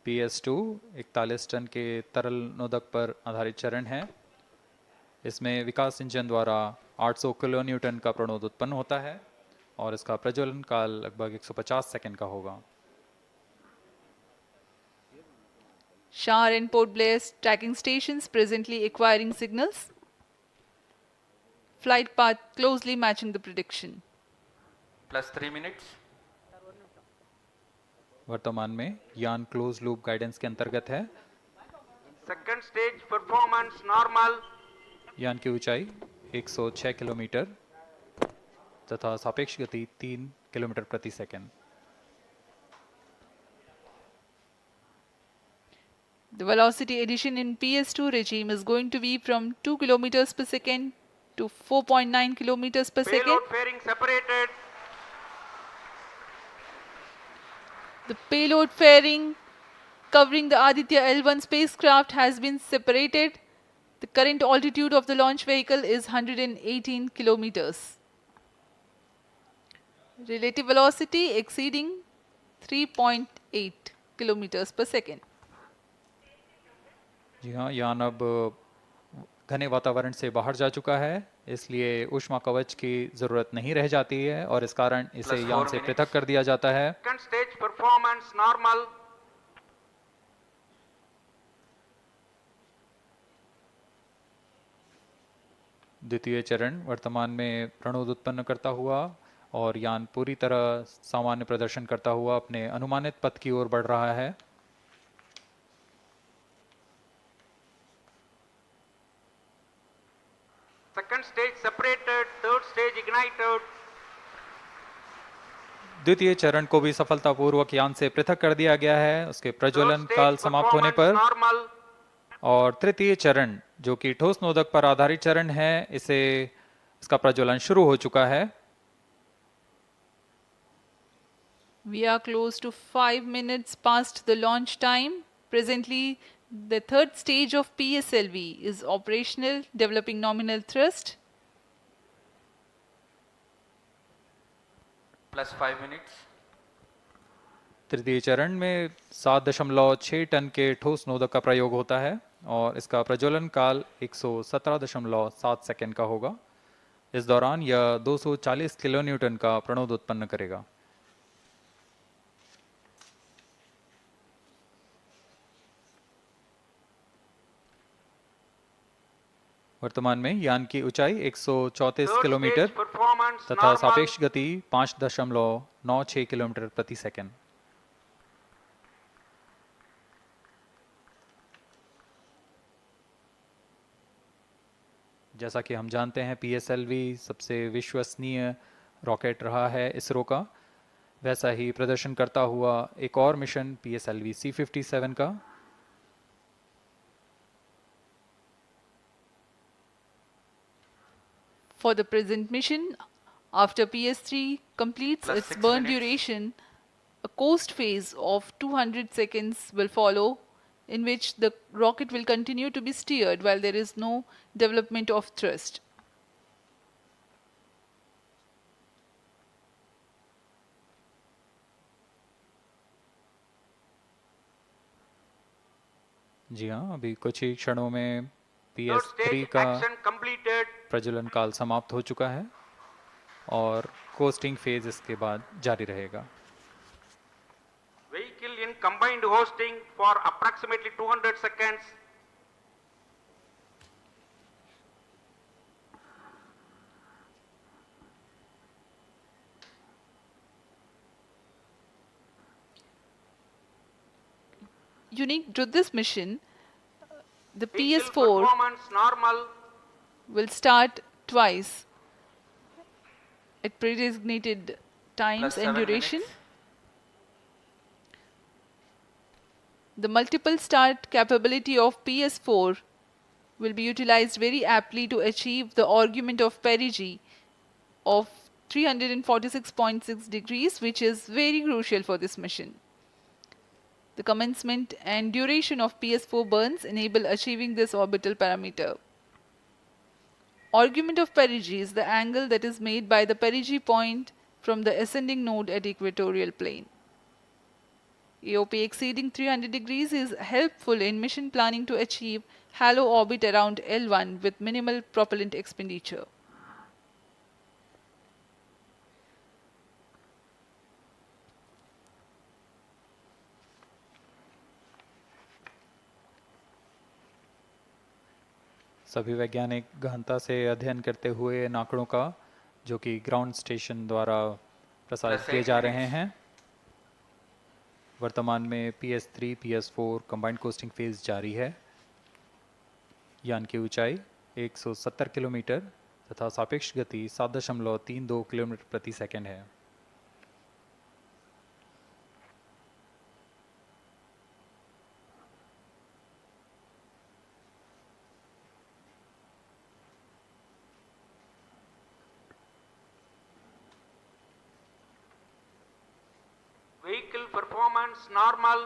S7: PS2 41 ton के तरल नोदक पर आधारित चरण है। इसमें विकास engine द्वारा 800 kilo Newton का प्रणोद उत्पन्न होता है और इसका प्रज्वलन काल लगभग 150 सेकंड का होगा।
S8: Shar and Port Blair tracking stations presently acquiring signals. Flight path closely matching the prediction.
S3: Plus 3 minutes.
S7: वर्तमान में यान क्लोज लूप गाइडेंस के अंतर्गत है।
S10: Second stage performance normal.
S7: यान की ऊंचाई 106 किलोमीटर तथा सापेक्ष गति 3 किलोमीटर प्रति second.
S8: The velocity addition in PS2 regime is going to be from 2 kilometers per second to 4.9 kilometers per second.
S10: Payload fairing separated.
S8: The payload fairing covering the Aditya L1 spacecraft has been separated. The current altitude of the launch vehicle is 118 kilometers. Relative velocity exceeding 3.8 kilometers per second.
S7: जी हाँ, यान अब घने वातावरण से बाहर जा चुका है, इसलिए ऊष्मा कवच की जरूरत नहीं रह जाती है और इस कारण इसे यान से पृथक कर दिया जाता है।
S10: Second stage performance normal.
S7: द्वितीय चरण वर्तमान में प्रणोद उत्पन्न करता हुआ और यान पूरी तरह सामान्य प्रदर्शन करता हुआ अपने अनुमानित पथ की ओर बढ़ रहा है।
S10: Second stage separated, third stage ignited.
S7: द्वितीय चरण को भी सफलतापूर्वक यान से पृथक कर दिया गया है उसके प्रज्वलन काल समाप्त होने पर। और तृतीय चरण जो कि ठोस नोदक पर आधारित चरण है, इसका प्रज्वलन शुरू हो चुका है।
S8: We are close to 5 minutes past the launch time. Presently, the third stage of PSLV is operational, developing nominal thrust.
S3: Plus 5 minutes.
S7: तृतीय चरण में 7.6 टन के ठोस नोदक का प्रयोग होता है और इसका प्रज्वलन काल 117.7 सेकंड का होगा। इस दौरान यह 240 किलोन्यूटन का प्रणोद उत्पन्न करेगा। वर्तमान में यान की ऊंचाई 134 किलोमीटर तथा सापेक्ष गति 5.96 किलोमीटर प्रति सेकंड। जैसा कि हम जानते हैं PSLV सबसे विश्वसनीय रॉकेट रहा है इसरो का, वैसा ही प्रदर्शन करता हुआ एक और मिशन PSLV-C57 का।
S8: For the present mission, after PS3 completes
S3: Plus
S8: its
S3: 6
S8: burn
S3: minutes.
S8: duration, a coast phase of 200 seconds will follow, in which the rocket will continue to be steered while there is no development of thrust.
S7: जी हाँ, अभी कुछ ही क्षणों में
S10: Third
S7: PS3
S10: stage
S7: का
S10: action completed.
S7: प्रज्वलन काल समाप्त हो चुका है और कोस्टिंग फेज इसके बाद जारी रहेगा।
S10: Vehicle in combined hosting for approximately 200 seconds.
S8: Unique to this mission, the
S10: Vehicle
S8: PS4
S10: performance normal.
S8: will start twice at pre-designated times
S3: Plus
S8: and
S3: 7
S8: duration.
S3: minutes.
S8: The multiple start capability of PS4 will be utilized very aptly to achieve the argument of perigee of 346.6 degrees, which is very crucial for this mission. The commencement and duration of PS4 burns enable achieving this orbital parameter. Argument of perigee is the angle that is made by the perigee point from the ascending node at equatorial plane. AOP exceeding 300 degrees is helpful in mission planning to achieve halo orbit around L1 with minimal propellant expenditure.
S7: सभी वैज्ञानिक गहनता से अध्ययन करते हुए इन आंकड़ों का, जो कि ग्राउंड स्टेशन द्वारा प्रसारित किए जा रहे हैं। वर्तमान में PS3 PS4 combined costing phase जारी है। यान की ऊंचाई 170 किलोमीटर तथा सापेक्ष गति 7.32 किलोमीटर प्रति सेकंड है।
S10: Vehicle performance normal.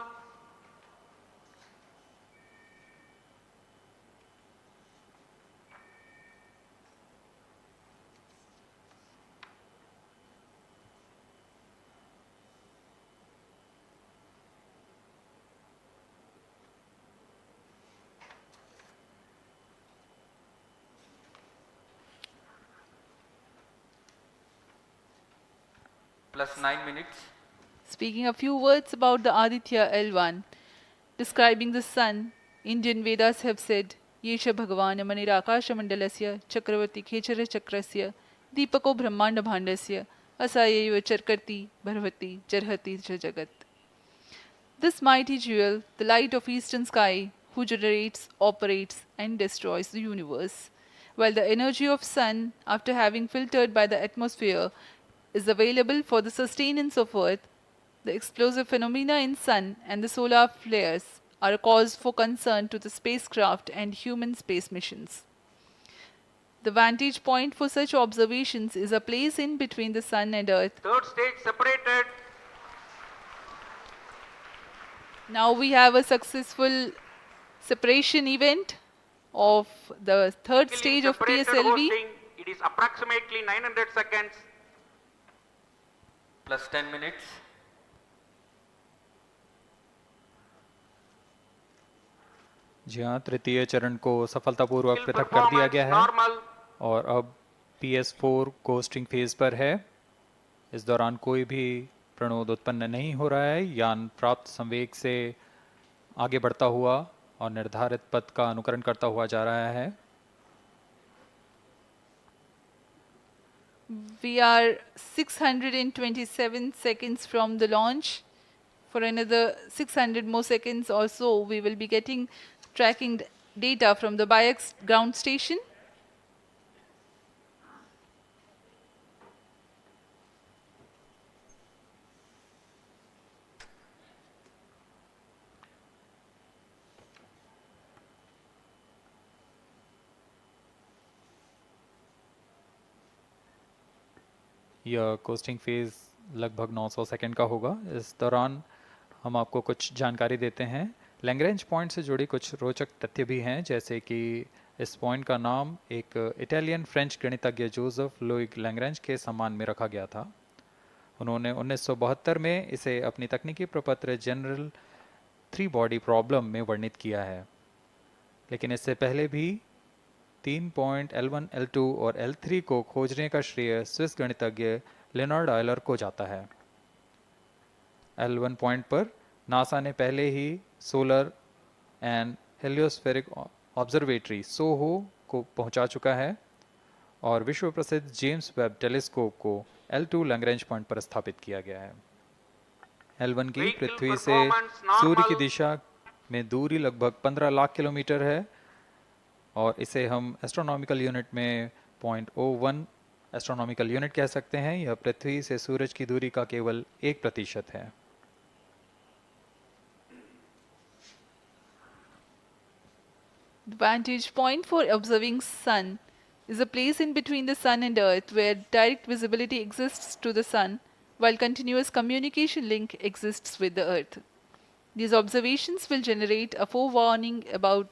S3: Plus 9 minutes.
S8: Speaking a few words about the Aditya L1, describing the sun, Indian Vedas have said, Yesha Bhagavan Manirakasha Mandalasya Chakravarti Khechara Chakrasya Deepako Brahmanda Bhandasya Asayeva Charkarti Bharvati Charhati Jagat. This mighty jewel, the light of eastern sky, who generates, operates and destroys the universe, while the energy of sun, after having filtered by the atmosphere, is available for the sustenance of earth, the explosive phenomena in sun and the solar flares are a cause for concern to the spacecraft and human space missions. The vantage point for such observations is a place in between the sun and earth.
S10: Third stage separated.
S8: Now we have a successful separation event of the third
S10: Vehicle
S8: stage
S10: in
S8: of
S10: separated
S8: PSLV.
S10: hosting. It is approximately 900 seconds.
S3: Plus 10 minutes.
S7: जी हाँ, तृतीय चरण को सफलतापूर्वक
S10: Vehicle
S7: पृथक कर दिया
S10: performance
S7: गया है
S10: normal.
S7: और अब PS4 कोस्टिंग फेज पर है। इस दौरान कोई भी प्रणोद उत्पन्न नहीं हो रहा है। यान प्राप्त संवेग से आगे बढ़ता हुआ और निर्धारित पथ का अनुकरण करता हुआ जा रहा है।
S8: We are 627 seconds from the launch. For another 600 more seconds or so, we will be getting tracking data from the BIAX ground station.
S7: यह कोस्टिंग फेज लगभग 900 सेकंड का होगा। इस दौरान हम आपको कुछ जानकारी देते हैं। लैग्रेंज पॉइंट से जुड़ी कुछ रोचक तथ्य भी हैं, जैसे कि इस पॉइंट का नाम एक इटालियन फ्रेंच गणितज्ञ जोसेफ लुइग लैग्रेंज के सम्मान में रखा गया था। उन्होंने 1972 में इसे अपनी तकनीकी प्रपत्र जनरल 3 बॉडी प्रॉब्लम में वर्णित किया है, लेकिन इससे पहले भी 3 पॉइंट L1, L2 और L3 को खोजने का श्रेय स्विस गणितज्ञ लियोनार्ड आयलर को जाता है। L1 पॉइंट पर नासा ने पहले ही सोलर एंड हेलियोस्फेरिक ऑब्जर्वेटरी सोहो को पहुंचा चुका है और विश्व प्रसिद्ध जेम्स वेब टेलीस्कोप को L2 लैग्रेंज पॉइंट पर स्थापित किया गया है। L1 की पृथ्वी से सूर्य की दिशा में दूरी लगभग 15 लाख किलोमीटर है और इसे हम एस्ट्रोनॉमिकल यूनिट में 0.01 एस्ट्रोनॉमिकल यूनिट कह सकते हैं। यह पृथ्वी से सूरज की दूरी का केवल 1% है।
S8: The vantage point for observing sun is a place in between the sun and earth where direct visibility exists to the sun while continuous communication link exists with the earth. These observations will generate a forewarning about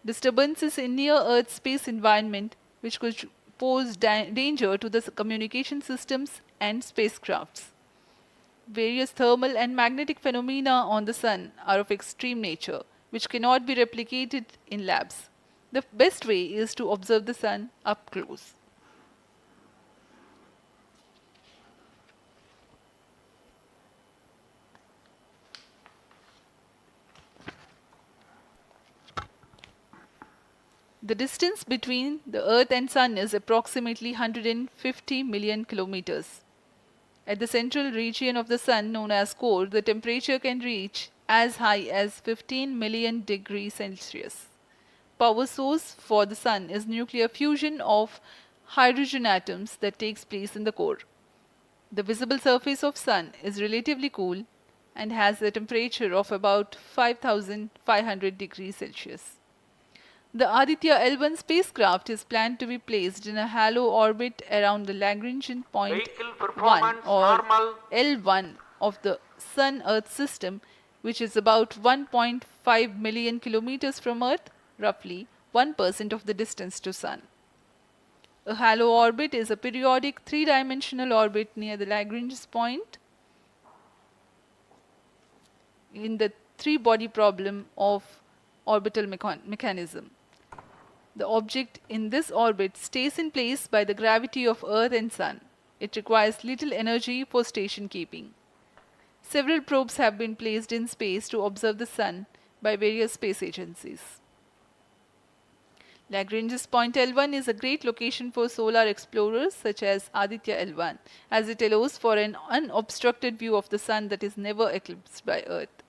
S8: disturbances in near earth space environment which could pose danger to the communication systems and spacecrafts. Various thermal and magnetic phenomena on the sun are of extreme nature, which cannot be replicated in labs. The best way is to observe the sun up close. The distance between the Earth and Sun is approximately 150 million kilometers. At the central region of the Sun, known as core, the temperature can reach as high as 15 million degrees Celsius. Power source for the Sun is nuclear fusion of hydrogen atoms that takes place in the core. The visible surface of Sun is relatively cool and has a temperature of about 5,500 degrees Celsius. The Aditya L1 spacecraft is planned to be placed in a halo orbit around the Lagrangian point 1 or L1 of the Sun-Earth system, which is about 1.5 million kilometers from Earth, roughly 1% of the distance to Sun. A halo orbit is a periodic three-dimensional orbit near the Lagrange point in the three-body problem of orbital mechanism. The object in this orbit stays in place by the gravity of Earth and Sun. It requires little energy for station keeping. Several probes have been placed in space to observe the Sun by various space agencies. Lagrange's point L1 is a great location for solar explorers such as Aditya L1, as it allows for an unobstructed view of the Sun that is never eclipsed by Earth.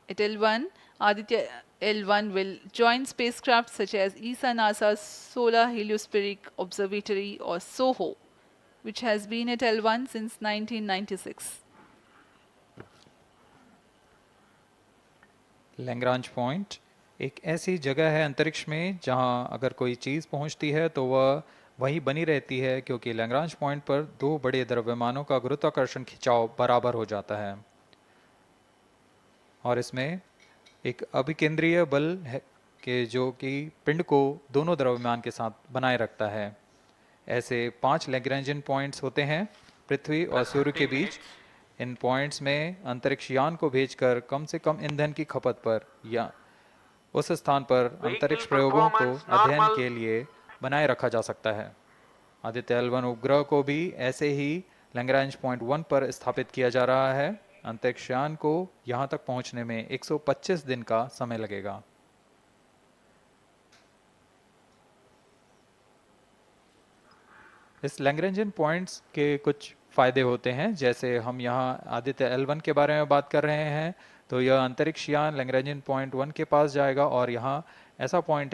S8: At L1, Aditya L1 will join spacecraft such as ESA-NASA's Solar Heliospheric Observatory or SOHO, which has been at L1 since 1996.
S7: Lagrange point एक ऐसी जगह है अंतरिक्ष में जहां अगर कोई चीज़ पहुंचती है तो वह वहीं बनी रहती है, क्योंकि लैग्रांज पॉइंट पर दो बड़े द्रव्यमानों का गुरुत्वाकर्षण खिंचाव बराबर हो जाता है और इसमें एक अभिकेंद्रीय बल है कि जो कि पिंड को दोनों द्रव्यमान के साथ बनाए रखता है। ऐसे 5 लैग्रेंजियन पॉइंट्स होते हैं पृथ्वी और सूर्य के बीच। इन पॉइंट्स में अंतरिक्ष यान को भेजकर कम से कम ईंधन की खपत पर या उस स्थान पर अंतरिक्ष प्रयोगों को अध्ययन के लिए बनाए रखा जा सकता है। आदित्य L1 उपग्रह को भी ऐसे ही लैग्रेंज पॉइंट 1 पर स्थापित किया जा रहा है। अंतरिक्ष यान को यहां तक पहुंचने में 125 दिन का समय लगेगा। इस लैग्रेंजियन पॉइंट्स के कुछ फायदे होते हैं, जैसे हम यहाँ आदित्य L1 के बारे में बात कर रहे हैं, तो यह अंतरिक्ष यान लैग्रेंजियन पॉइंट 1 के पास जाएगा और यहाँ ऐसा पॉइंट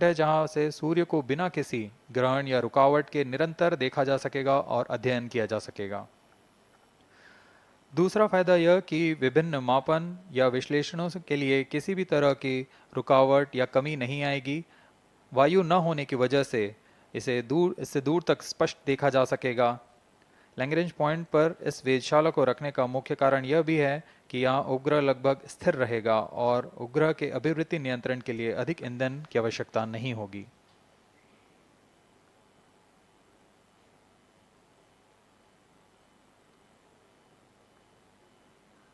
S7: है जहाँ से सूर्य को बिना किसी ग्रहण या रुकावट के निरंतर देखा जा सकेगा और अध्ययन किया जा सकेगा। दूसरा फायदा यह कि विभिन्न मापन या विश्लेषणों के लिए किसी भी तरह की रुकावट या कमी नहीं आएगी। वायु न होने की वजह से इससे दूर तक स्पष्ट देखा जा सकेगा। लैग्रेंज पॉइंट पर इस वेधशाला को रखने का मुख्य कारण यह भी है कि यहाँ उपग्रह लगभग स्थिर रहेगा और उपग्रह के अभिवृद्धि नियंत्रण के लिए अधिक ईंधन की आवश्यकता नहीं होगी।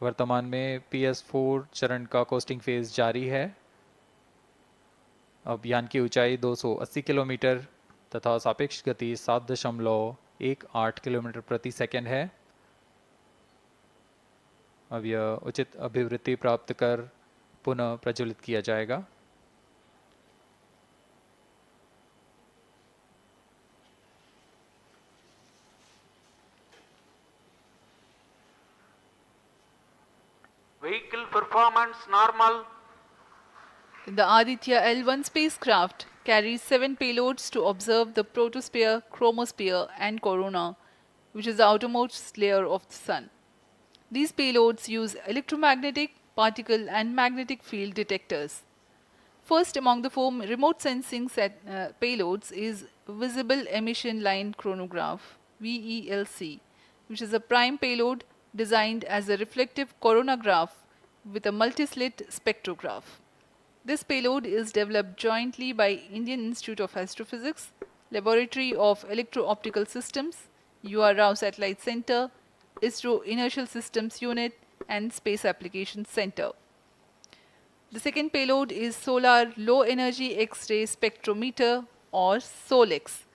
S7: वर्तमान में PS4 चरण का कोस्टिंग फेज जारी है। अब यान की ऊंचाई 280 किलोमीटर तथा सापेक्ष गति 7.18 किलोमीटर प्रति सेकंड है। अब यह उचित अभिवृद्धि प्राप्त कर पुनः प्रज्वलित किया जाएगा।
S10: Vehicle performance normal.
S8: The Aditya L1 spacecraft carries 7 payloads to observe the protosphere, chromosphere and corona, which is the outermost layer of the Sun. These payloads use electromagnetic, particle and magnetic field detectors. First among the 4 remote sensing payloads is Visible Emission Line Chronograph (VELC), which is a prime payload designed as a reflective coronagraph with a multi-slit spectrograph. This payload is developed jointly by Indian Institute of Astrophysics, Laboratory of Electro-Optical Systems, UR Rao Satellite Center, ISRO Inertial Systems Unit and Space Applications Center. The second payload is Solar Low Energy X-ray Spectrometer or SOLEX,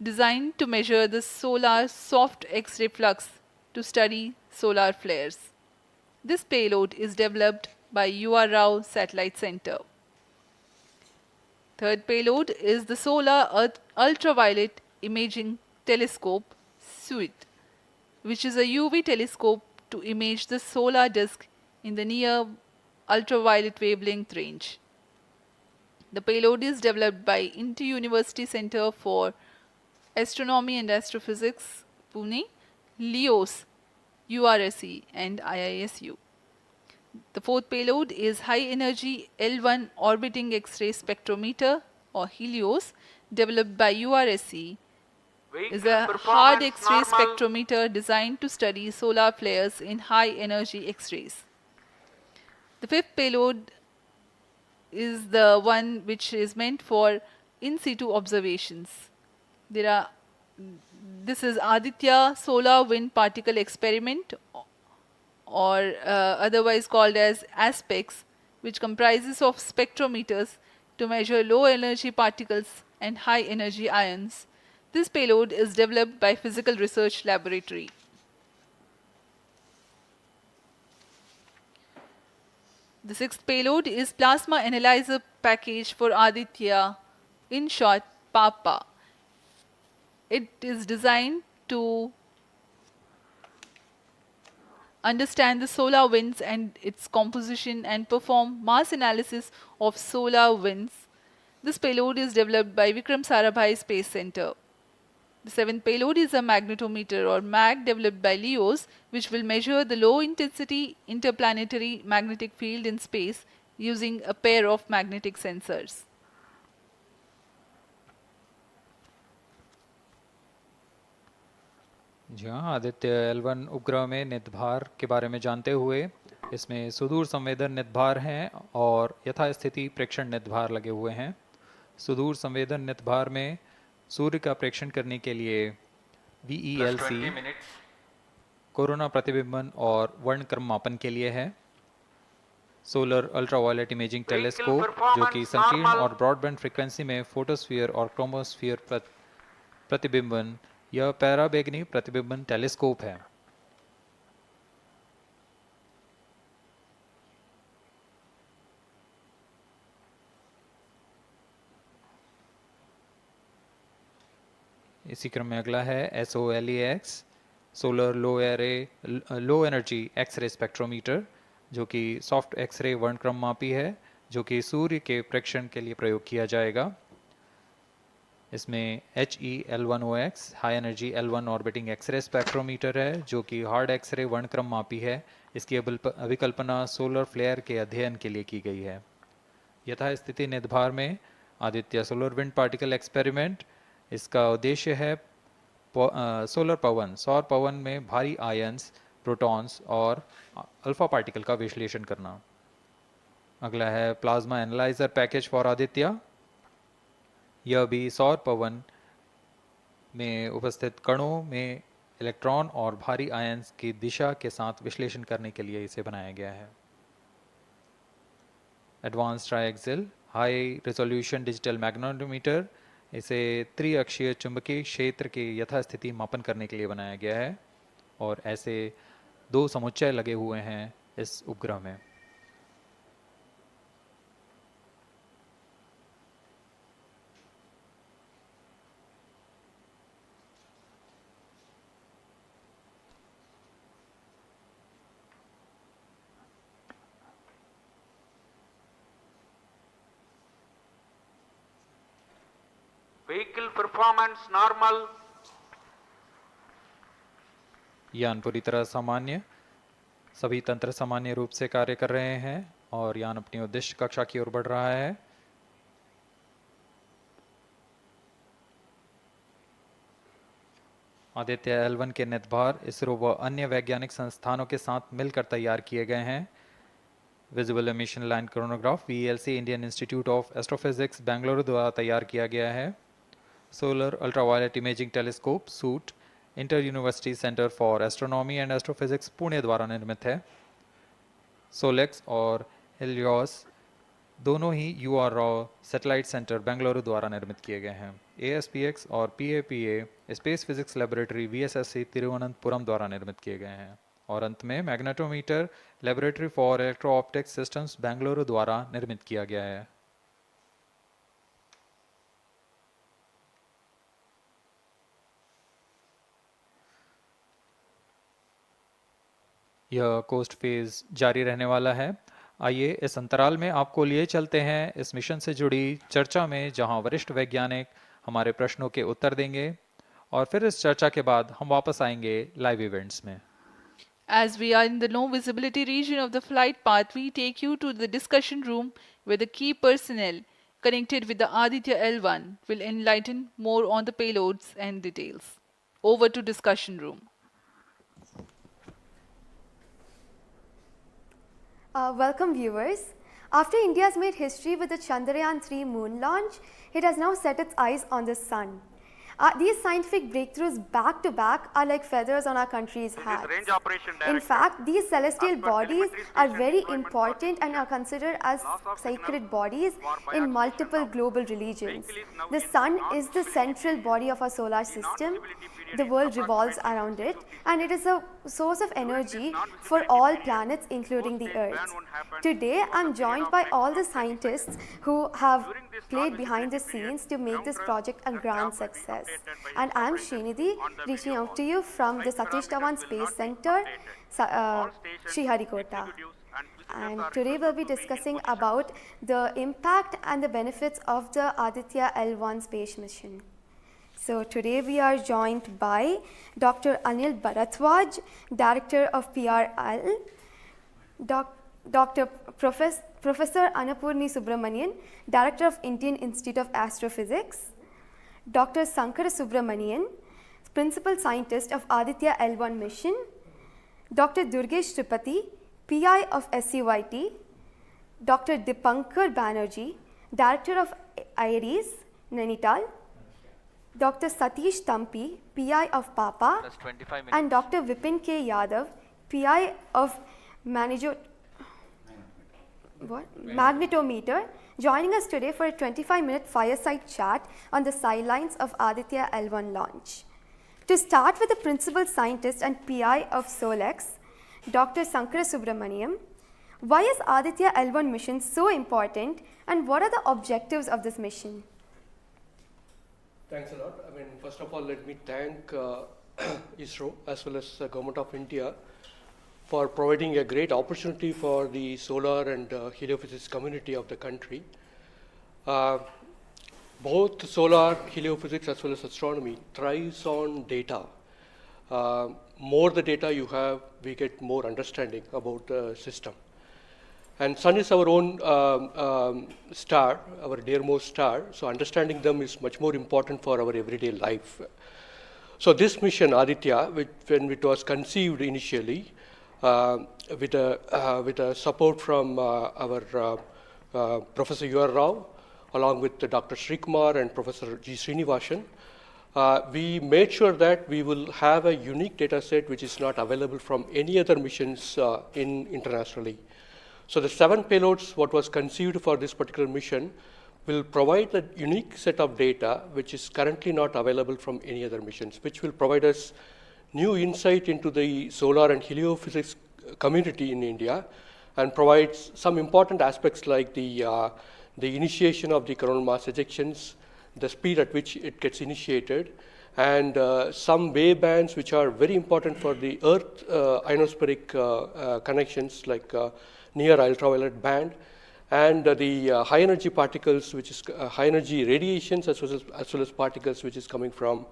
S8: designed to measure the solar soft X-ray flux to study solar flares. This payload is developed by UR Rao Satellite Center. Third payload is the Solar Earth Ultraviolet Imaging Telescope Suite, which is a UV telescope to image the solar disk in the near ultraviolet wavelength range. The payload is developed by Inter-University Center for Astronomy and Astrophysics, Pune, LEOS, URSE and IISU. The fourth payload is High Energy L1 Orbiting X-ray Spectrometer or HELIOS, developed by URSE. Is a hard X-ray spectrometer designed to study solar flares in high energy X-rays. The fifth payload is the one which is meant for in situ observations. This is Aditya Solar Wind Particle Experiment, or otherwise called as ASPEX, which comprises of spectrometers to measure low energy particles and high energy ions. This payload is developed by Physical Research Laboratory. The sixth payload is Plasma Analyzer Package for Aditya, in short PAPA. It is designed to understand the solar winds and its composition and perform mass analysis of solar winds. This payload is developed by Vikram Sarabhai Space Center. The seventh payload is a magnetometer or MAG developed by LEOS, which will measure the low intensity interplanetary magnetic field in space using a pair of magnetic sensors.
S7: जी हाँ, Aditya L1 उपग्रह में नितभार के बारे में जानते हुए इसमें सुदूर संवेदन नितभार हैं और यथास्थिति प्रेक्षण नितभार लगे हुए हैं। सुदूर संवेदन नितभार में सूर्य का प्रेक्षण करने के लिए VELC कोरोना प्रतिबिंबन और वर्णक्रम मापन के लिए है। सोलर अल्ट्रावायलेट इमेजिंग टेलीस्कोप जो कि संकीर्ण और ब्रॉडबैंड फ्रीक्वेंसी में फोटोस्फीयर और क्रोमोस्फीयर प्रतिबिंबन यह पैराबैंगनी प्रतिबिंबन टेलीस्कोप है। इसी क्रम में अगला है SOLEX solar low energy x ray spectrometer जो कि सॉफ्ट एक्सरे वर्णक्रम मापी है जो कि सूर्य के प्रेक्षण के लिए प्रयोग किया जाएगा। इसमें HEL1OX high energy L1 orbiting x ray spectrometer है जो कि हार्ड एक्सरे वर्णक्रम मापी है। इसकी अभिकल्पना सोलर फ्लेयर के अध्ययन के लिए की गई है। यथास्थिति निदभार में Aditya solar wind particle experiment, इसका उद्देश्य है सोलर पवन सौर पवन में भारी आयंस प्रोटॉन्स और अल्फा पार्टिकल का विश्लेषण करना। अगला है plasma analyser package for Aditya. यह भी सौर पवन में उपस्थित कणों में इलेक्ट्रॉन और भारी आयंस की दिशा के साथ विश्लेषण करने के लिए इसे बनाया गया है। Advance triaxial high resolution digital magnetometer, इसे त्रिअक्षीय चुंबकीय क्षेत्र के यथास्थिति मापन करने के लिए बनाया गया है और ऐसे 2 समुच्चय लगे हुए हैं इस उपग्रह में।
S10: Vehicle performance normal.
S7: यान पूरी तरह सामान्य, सभी तंत्र सामान्य रूप से कार्य कर रहे हैं और यान अपनी उद्देश्य कक्षा की ओर बढ़ रहा है। आदित्य L1 के निदभार इसरो व अन्य वैज्ञानिक संस्थानों के साथ मिलकर तैयार किए गए हैं। Visible emission line chronograph VLC Indian institute of astrophysics Bengaluru द्वारा तैयार किया गया है। Solar ultraviolet imaging telescope suit inter university centre for astronomy and astrophysics Pune द्वारा निर्मित है। सोलेक्स और हेलियोस दोनों ही UR सैटेलाइट सेंटर बेंगलुरु द्वारा निर्मित किए गए हैं। ASPX और PAPA space physics laboratory VSSC Thiruvananthapuram द्वारा निर्मित किए गए हैं। और अंत में magnetometer laboratory for electro optics systems Bengaluru द्वारा निर्मित किया गया है। यह कोस्ट फेज जारी रहने वाला है। आइए इस अंतराल में आपको लिए चलते हैं इस मिशन से जुड़ी चर्चा में, जहां वरिष्ठ वैज्ञानिक हमारे प्रश्नों के उत्तर देंगे और फिर इस चर्चा के बाद हम वापस आएंगे लाइव इवेंट्स में।
S8: As we are in the low visibility region of the flight path, we take you to the discussion room where the key personnel connected with the Aditya L1 will enlighten more on the payloads and details. Over to discussion room.
S13: Welcome viewers. After India's made history with the Chandrayaan-3 moon launch, it has now set its eyes on the sun. These scientific breakthroughs back to back are like feathers on our country's hats. In fact, these celestial bodies are very important and are considered as sacred bodies in multiple global religions. The sun is the central body of our solar system. The world revolves around it, and it is a source of energy for all planets, including the Earth. Today, I'm joined by all the scientists who have played behind the scenes to make this project a grand success. And I'm Srinidhi, reaching out to you from the Satish Dhawan Space Center, Sriharikota. And today we'll be discussing about the impact and the benefits of the Aditya L1 space mission. So today we are joined by Dr. Anil Bharadwaj, Director of PRL, Professor Annapurni Subramanian, Director of Indian Institute of Astrophysics, Dr. Sankara Subramanian, Principal Scientist of Aditya L1 mission, Dr. Durgesh Tripathi, PI of SCYT, Dr. Dipankar Banerjee, Director of IRIS, Nainital, Dr. Satish Tampi, PI of PAPA, and Dr. Vipin K. Yadav, PI of magnetometer, joining us today for a 25-minute fireside chat on the sidelines of Aditya L1 launch. To start with the principal scientist and PI of SOLEX, Dr. Sankara Subramaniam, why is Aditya L1 mission so important and what are the objectives of this mission?
S14: Thanks a lot. First of all, let me thank ISRO as well as the Government of India for providing a great opportunity for the solar and heliophysics community of the country. Both solar, heliophysics as well as astronomy thrives on data. More the data you have, we get more understanding about the system. And Sun is our own star, our dearmost star, so understanding them is much more important for our everyday life. So this mission, Aditya, when it was conceived initially, with a support from our Professor U.R. Rao, along with Dr. Srikumar and Professor G. Srinivasan, we made sure that we will have a unique data set which is not available from any other missions internationally. So the 7 payloads, what was conceived for this particular mission, will provide a unique set of data which is currently not available from any other missions, which will provide us new insight into the solar and heliophysics community in India and provides some important aspects like the initiation of the coronal mass ejections, the speed at which it gets initiated, and some wave bands which are very important for the Earth ionospheric connections like near ultraviolet band, and the high energy particles, which is high energy radiations as well as particles which is coming from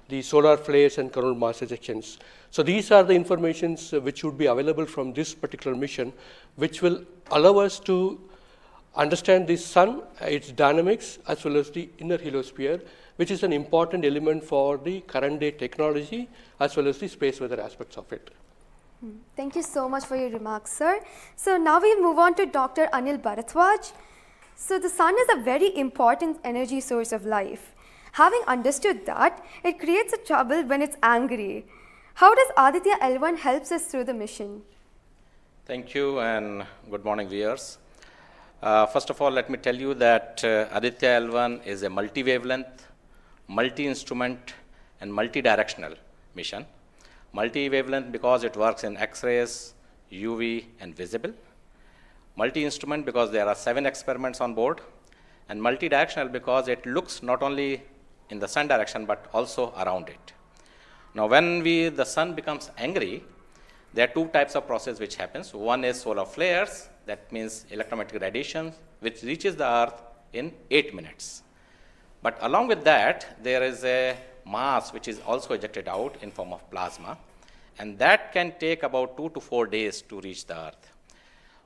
S14: the solar flares and coronal mass ejections. So these are the informations which would be available from this particular mission, which will allow us to understand the Sun, its dynamics, as well as the inner heliosphere, which is an important element for the current day technology, as well as the space weather aspects of it.
S13: Thank you so much for your remarks, sir. So now we move on to Dr. Anil Bharadwaj. So the Sun is a very important energy source of life. Having understood that, it creates a trouble when it's angry. How does Aditya L1 helps us through the mission?
S3: Thank you and good morning, viewers. First of all, let me tell you that Aditya L1 is a multi-wavelength, multi-instrument and multi-directional mission. Multi-wavelength because it works in X-rays, UV and visible. Multi-instrument because there are 7 experiments on board. And multi-directional because it looks not only in the Sun direction but also around it. Now when the Sun becomes angry, there are 2 types of process which happens. One is solar flares, that means electromagnetic radiation, which reaches the Earth in 8 minutes. But along with that, there is a mass which is also ejected out in form of plasma, and that can take about 2 to 4 days to reach the Earth.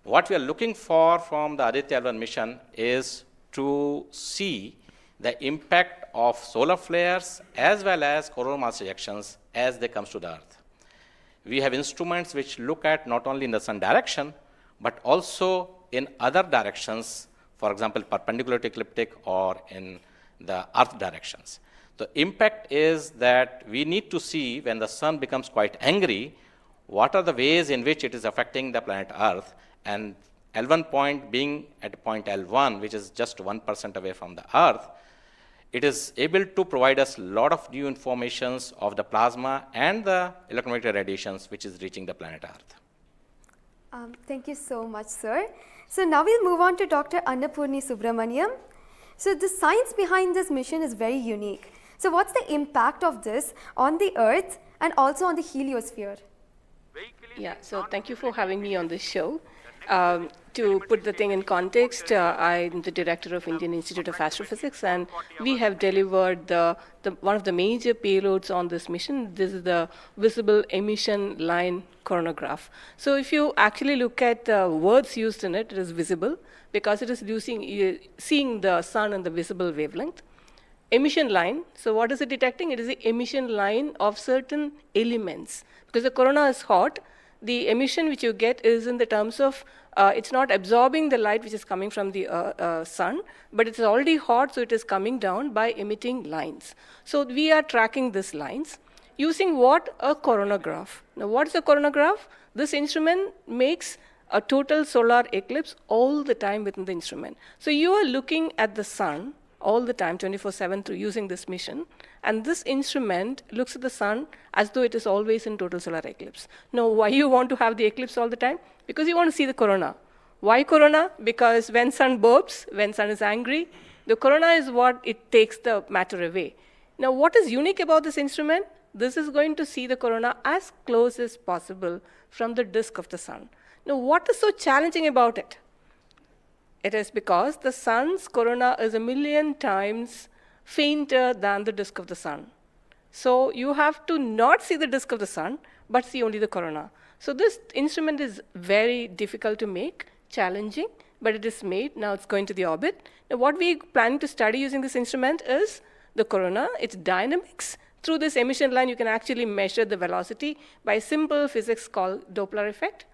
S3: What we are looking for from the Aditya L1 mission is to see the impact of solar flares as well as coronal mass ejections as they come to the Earth. We have instruments which look at not only in the Sun direction, but also in other directions, for example, perpendicular to ecliptic or in the Earth directions. The impact is that we need to see when the Sun becomes quite angry, what are the ways in which it is affecting the planet Earth, and L1 point being at point L1, which is just 1% away from the Earth, it is able to provide us a lot of new informations of the plasma and the electromagnetic radiations which is reaching the planet Earth.
S13: Thank you so much, sir. So now we'll move on to Dr. Annapurni Subramaniam. So the science behind this mission is very unique. So what's the impact of this on the Earth and also on the heliosphere?
S15: Yeah, so thank you for having me on this show. To put the thing in context, I'm the director of Indian Institute of Astrophysics, and we have delivered one of the major payloads on this mission. This is the visible emission line coronagraph. So if you actually look at the words used in it, it is visible because it is seeing the Sun in the visible wavelength. Emission line, so what is it detecting? It is the emission line of certain elements. Because the corona is hot, the emission which you get is in the terms of, it's not absorbing the light which is coming from the Sun, but it's already hot, so it is coming down by emitting lines. So we are tracking these lines using what? A coronagraph. Now what is a coronagraph? This instrument makes a total solar eclipse all the time within the instrument. So you are looking at the sun all the time, 24/7, through using this mission. And this instrument looks at the sun as though it is always in total solar eclipse. Now, why you want to have the eclipse all the time? Because you want to see the corona. Why corona? Because when sun burps, when sun is angry, the corona is what it takes the matter away. Now, what is unique about this instrument? This is going to see the corona as close as possible from the disk of the sun. Now, what is so challenging about it? It is because the sun's corona is 1,000,000 times fainter than the disk of the sun. So you have to not see the disk of the sun, but see only the corona. So this instrument is very difficult to make, challenging, but it is made. Now it's going to the orbit. Now what we plan to study using this instrument is the corona, its dynamics. Through this emission line, you can actually measure the velocity by simple physics called Doppler effect.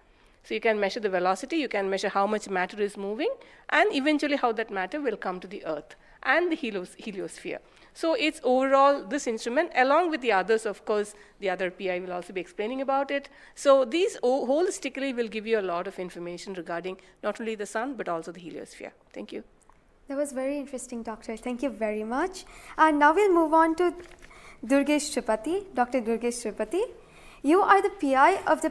S15: So you can measure the velocity, you can measure how much matter is moving, and eventually how that matter will come to the Earth and the heliosphere. So it's overall this instrument, along with the others, of course, the other PI will also be explaining about it. So these holistically will give you a lot of information regarding not only the sun, but also the heliosphere. Thank you.
S13: That was very interesting, Doctor. Thank you very much. And now we'll move on to Durgesh Tripathi, Dr. Durgesh Tripathi. You are the PI of the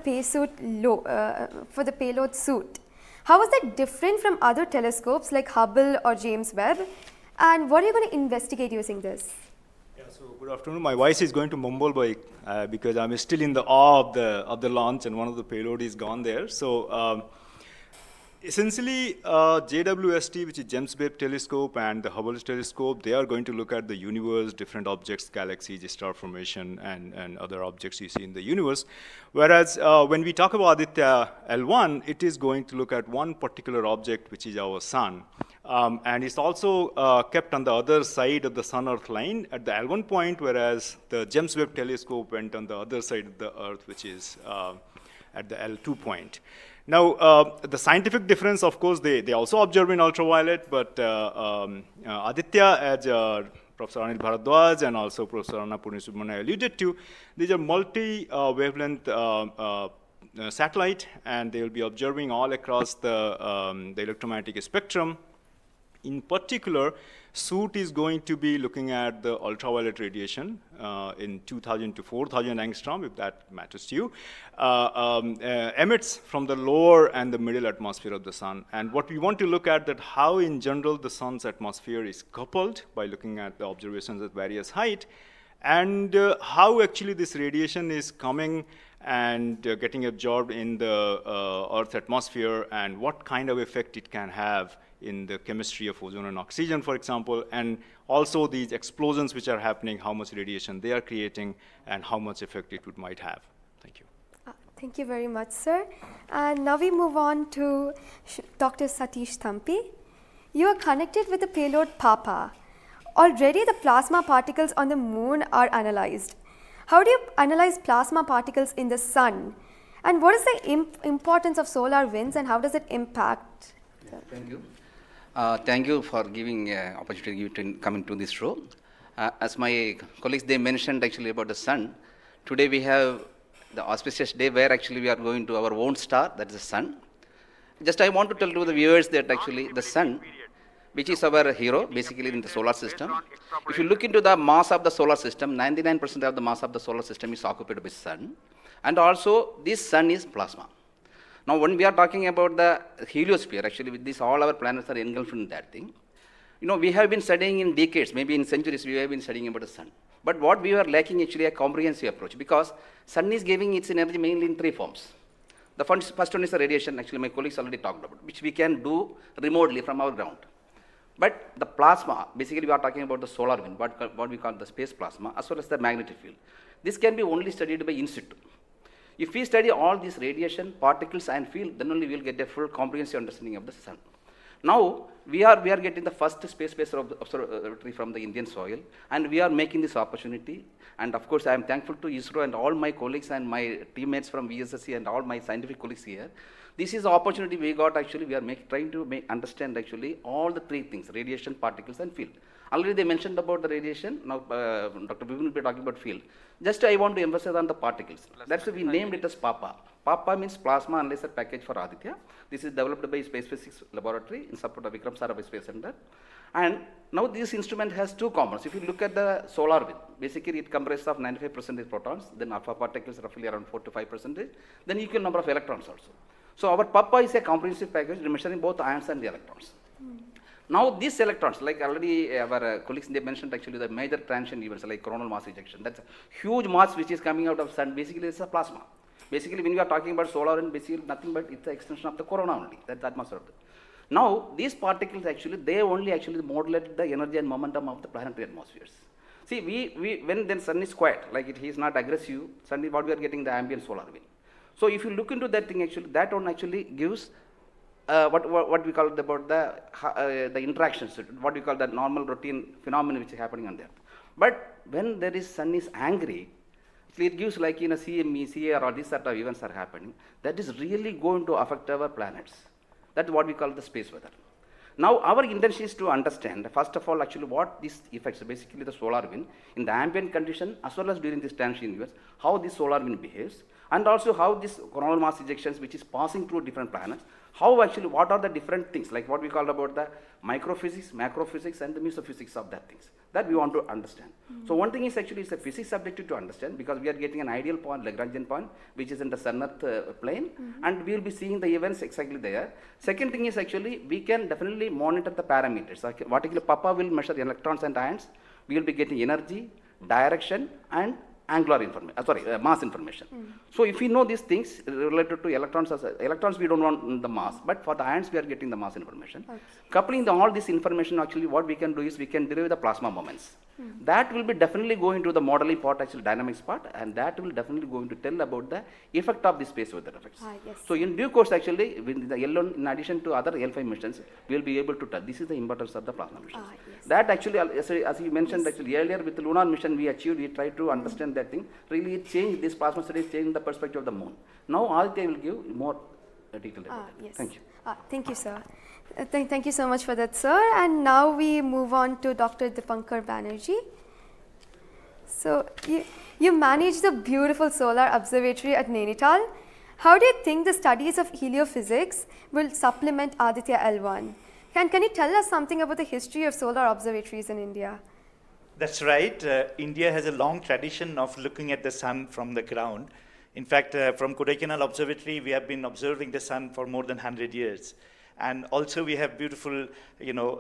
S13: for the payload suit. How is that different from other telescopes like Hubble or James Webb? And what are you going to investigate using this?
S16: Yeah, so good afternoon. My voice is going to mumble because I'm still in the awe of the launch and one of the payload is gone there. So essentially, JWST, which is James Webb Telescope, and the Hubble Telescope, they are going to look at the universe, different objects, galaxies, star formation, and other objects you see in the universe. Whereas when we talk about Aditya L1, it is going to look at one particular object, which is our sun. And it's also kept on the other side of the sun-Earth line at the L1 point, whereas the James Webb Telescope went on the other side of the Earth, which is at the L2 point. Now, the scientific difference, of course, they also observe in ultraviolet, but Aditya, as Professor Anil Bharadwaj and also Professor Anna Purnisubramanian alluded to, these are multi-wavelength satellite, and they will be observing all across the electromagnetic spectrum. In particular, suit is going to be looking at the ultraviolet radiation in 2000 to 4000 angstrom, if that matters to you, emits from the lower and the middle atmosphere of the sun. And what we want to look at that how in general the sun's atmosphere is coupled by looking at the observations at various height, and how actually this radiation is coming and getting absorbed in the Earth's atmosphere, and what kind of effect it can have in the chemistry of ozone and oxygen, for example, and also these explosions which are happening, how much radiation they are creating, and how much effect it might have. Thank you.
S13: Thank you very much, sir. And now we move on to Dr. Satish Thampi. You are connected with the payload PAPA. Already the plasma particles on the moon are analyzed. How do you analyze plasma particles in the sun? And what is the importance of solar winds, and how does it impact?
S17: Thank you. Thank you for giving opportunity to come into this show. As my colleagues, they mentioned actually about the sun. Today we have the auspicious day where actually we are going to our own star, that is the sun. Just I want to tell to the viewers that actually the sun, which is our hero basically in the solar system. If you look into the mass of the solar system, 99% of the mass of the solar system is occupied by sun. And also this sun is plasma. Now, when we are talking about the heliosphere, actually with this, all our planets are engulfed in that thing. You know, we have been studying in decades, maybe in centuries, we have been studying about the sun. But what we are lacking actually a comprehensive approach, because sun is giving its energy mainly in three forms. The first one is the radiation, actually my colleagues already talked about, which we can do remotely from our ground. But the plasma, basically we are talking about the solar wind, what we call the space plasma, as well as the magnetic field. This can be only studied by in situ. If we study all these radiation, particles and field, then only we will get a full comprehensive understanding of the sun. Now, we are getting the first space-based observatory from the Indian soil, and we are making this opportunity. And of course, I am thankful to ISRO and all my colleagues and my teammates from VSSC and all my scientific colleagues here. This is the opportunity we got actually. We are trying to understand actually all the three things, radiation, particles and field. Already they mentioned about the radiation. Now Dr. Vipin will be talking about field. Just I want to emphasize on the particles. That's why we named it as PAPA. PAPA means Plasma Analyzer Package for Aditya. This is developed by Space Physics Laboratory in support of Vikram Sarabhai Space Center. And now this instrument has two components. If you look at the solar wind, basically it comprises of 95% protons, then alpha particles roughly around 4 to 5%, then equal number of electrons also. So our PAPA is a comprehensive package measuring both ions and the electrons. Now these electrons, like already our colleagues they mentioned actually the major transition events like coronal mass ejection. That's a huge mass which is coming out of sun. Basically it's a plasma. Basically when we are talking about solar and basically nothing but it's the extension of the corona only. That's the atmosphere. Now these particles actually they only actually modulate the energy and momentum of the planetary atmospheres. See we when then sun is quiet, like it is not aggressive, sun is what we are getting the ambient solar wind. So if you look into that thing actually, that one actually gives what we call about the interactions, what we call the normal routine phenomenon which is happening on the earth. But when there is sun is angry, it gives like in a CME, CAR or these sort of events are happening, that is really going to affect our planets. That's what we call the space weather. Now our intention is to understand first of all actually what these effects, basically the solar wind in the ambient condition as well as during this transition events, how this solar wind behaves, and also how this coronal mass ejections which is passing through different planets, how actually what are the different things like what we call about the microphysics, macrophysics and the mesophysics of that things that we want to understand. So one thing is actually it's a physics subjective to understand because we are getting an ideal point, Lagrangian point which is in the sun earth plane and we will be seeing the events exactly there. Second thing is actually we can definitely monitor the parameters. Like, particularly PAPA will measure electrons and ions, we will be getting energy, direction and angular information, mass information. So if we know these things related to electrons, electrons we don't want the mass, but for the ions we are getting the mass information. Okay. Coupling all this information actually what we can do is we can derive the plasma moments. That will be definitely going to the modeling part, actually dynamics part, and that will definitely going to tell about the effect of the space weather effects.
S13: Yes.
S17: So in due course actually with the L1 in addition to other L5 missions, we will be able to tell. This is the importance of the plasma missions.
S13: Yes.
S17: That actually, as you mentioned actually earlier with the lunar mission we achieved, we tried to understand that thing. Really it changed, this plasma studies changed the perspective of the moon. Now Aditya will give more detail about that.
S13: Yes.
S17: Thank you.
S13: Thank you, sir. Thank you so much for that, sir. And now we move on to Dr. Dipankar Banerjee. So you manage the beautiful solar observatory at Nainital. How do you think the studies of heliophysics will supplement Aditya L1? Can you tell us something about the history of solar observatories in India?
S18: That's right. India has a long tradition of looking at the sun from the ground. In fact, from Kodaikanal Observatory, we have been observing the sun for more than 100 years. And also we have beautiful,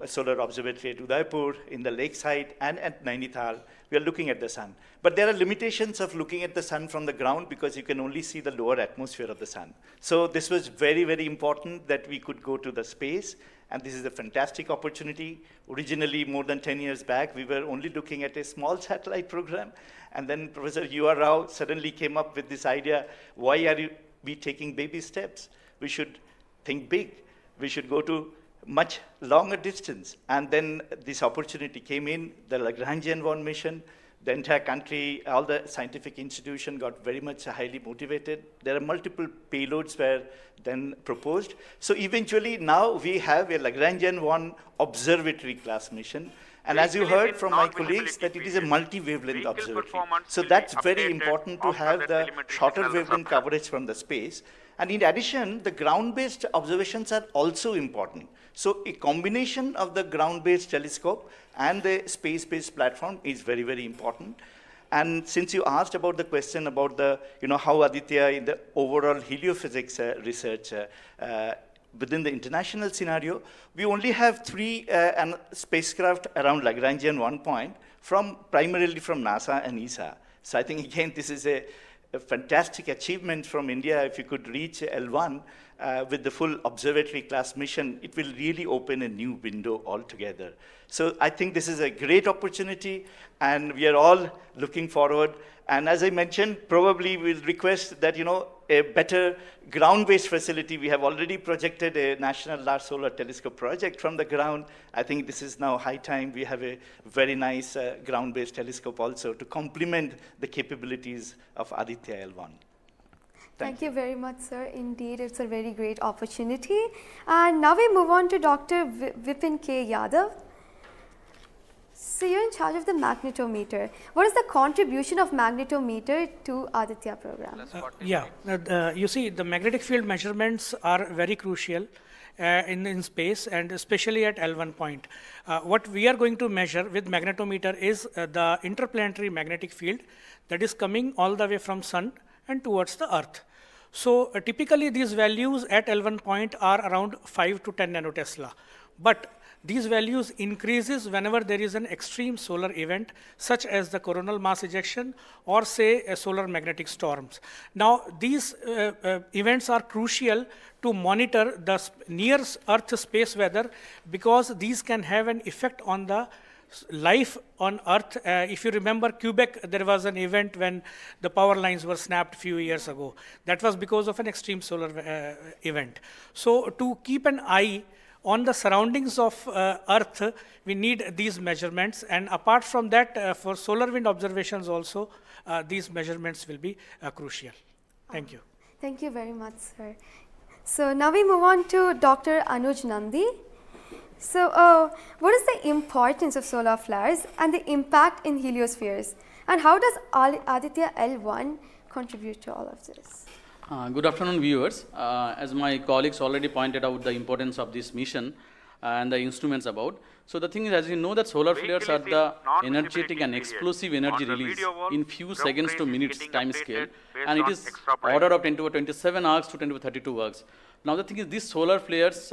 S18: solar observatory at Udaipur, in the lakeside, and at Nainital. We are looking at the sun. But there are limitations of looking at the sun from the ground because you can only see the lower atmosphere of the sun. So this was very, very important that we could go to the space. And this is a fantastic opportunity. Originally, more than 10 years back, we were only looking at a small satellite program. And then Professor U.R. Rao suddenly came up with this idea, why are we taking baby steps? We should think big. We should go to much longer distance. And then this opportunity came in, the Lagrangian 1 mission, the entire country, all the scientific institution got very much highly motivated. There are multiple payloads were then proposed. So eventually now we have a Lagrangian 1 observatory class mission. And as you heard from my colleagues that it is a multi-wavelength observatory. So that's very important to have the shorter wavelength coverage from the space. And in addition, the ground-based observations are also important. So a combination of the ground-based telescope and the space-based platform is very, very important. And since you asked about the question about the, how Aditya in the overall heliophysics research within the international scenario, we only have 3 spacecraft around Lagrangian 1 point primarily from NASA and ESA. So I think again this is a fantastic achievement from India. If you could reach L1 with the full observatory class mission, it will really open a new window altogether. So I think this is a great opportunity and we are all looking forward. And as I mentioned, probably we'll request that, a better ground-based facility. We have already projected a National Large Solar Telescope project from the ground. I think this is now high time we have a very nice ground-based telescope also to complement the capabilities of Aditya L1.
S13: Thank you very much, sir. Indeed, it's a very great opportunity. And now we move on to Dr. Vipin K. Yadav. So you're in charge of the magnetometer. What is the contribution of magnetometer to Aditya program?
S19: You see, the magnetic field measurements are very crucial in space, and especially at L1 point. What we are going to measure with magnetometer is the interplanetary magnetic field that is coming all the way from Sun and towards the Earth. So typically these values at L1 point are around 5 to 10 nanotesla. But these values increases whenever there is an extreme solar event, such as the coronal mass ejection or say solar magnetic storms. Now these events are crucial to monitor the near Earth space weather, because these can have an effect on the life on Earth. If you remember Quebec, there was an event when the power lines were snapped few years ago. That was because of an extreme solar event. So to keep an eye on the surroundings of Earth, we need these measurements, and apart from that, for solar wind observations also, these measurements will be crucial. Thank you.
S13: Thank you very much, sir. So now we move on to Dr. Anuj Nandi. So what is the importance of solar flares and the impact in heliospheres, and how does Aditya L1 contribute to all of this?
S20: Good afternoon, viewers. As my colleagues already pointed out the importance of this mission and the instruments about. So the thing is, as you know, that solar flares are the energetic and explosive energy release in few seconds to minutes time scale, and it is order of 10 to 27 arcs to 10 to 32 arcs. Now the thing is, these solar flares,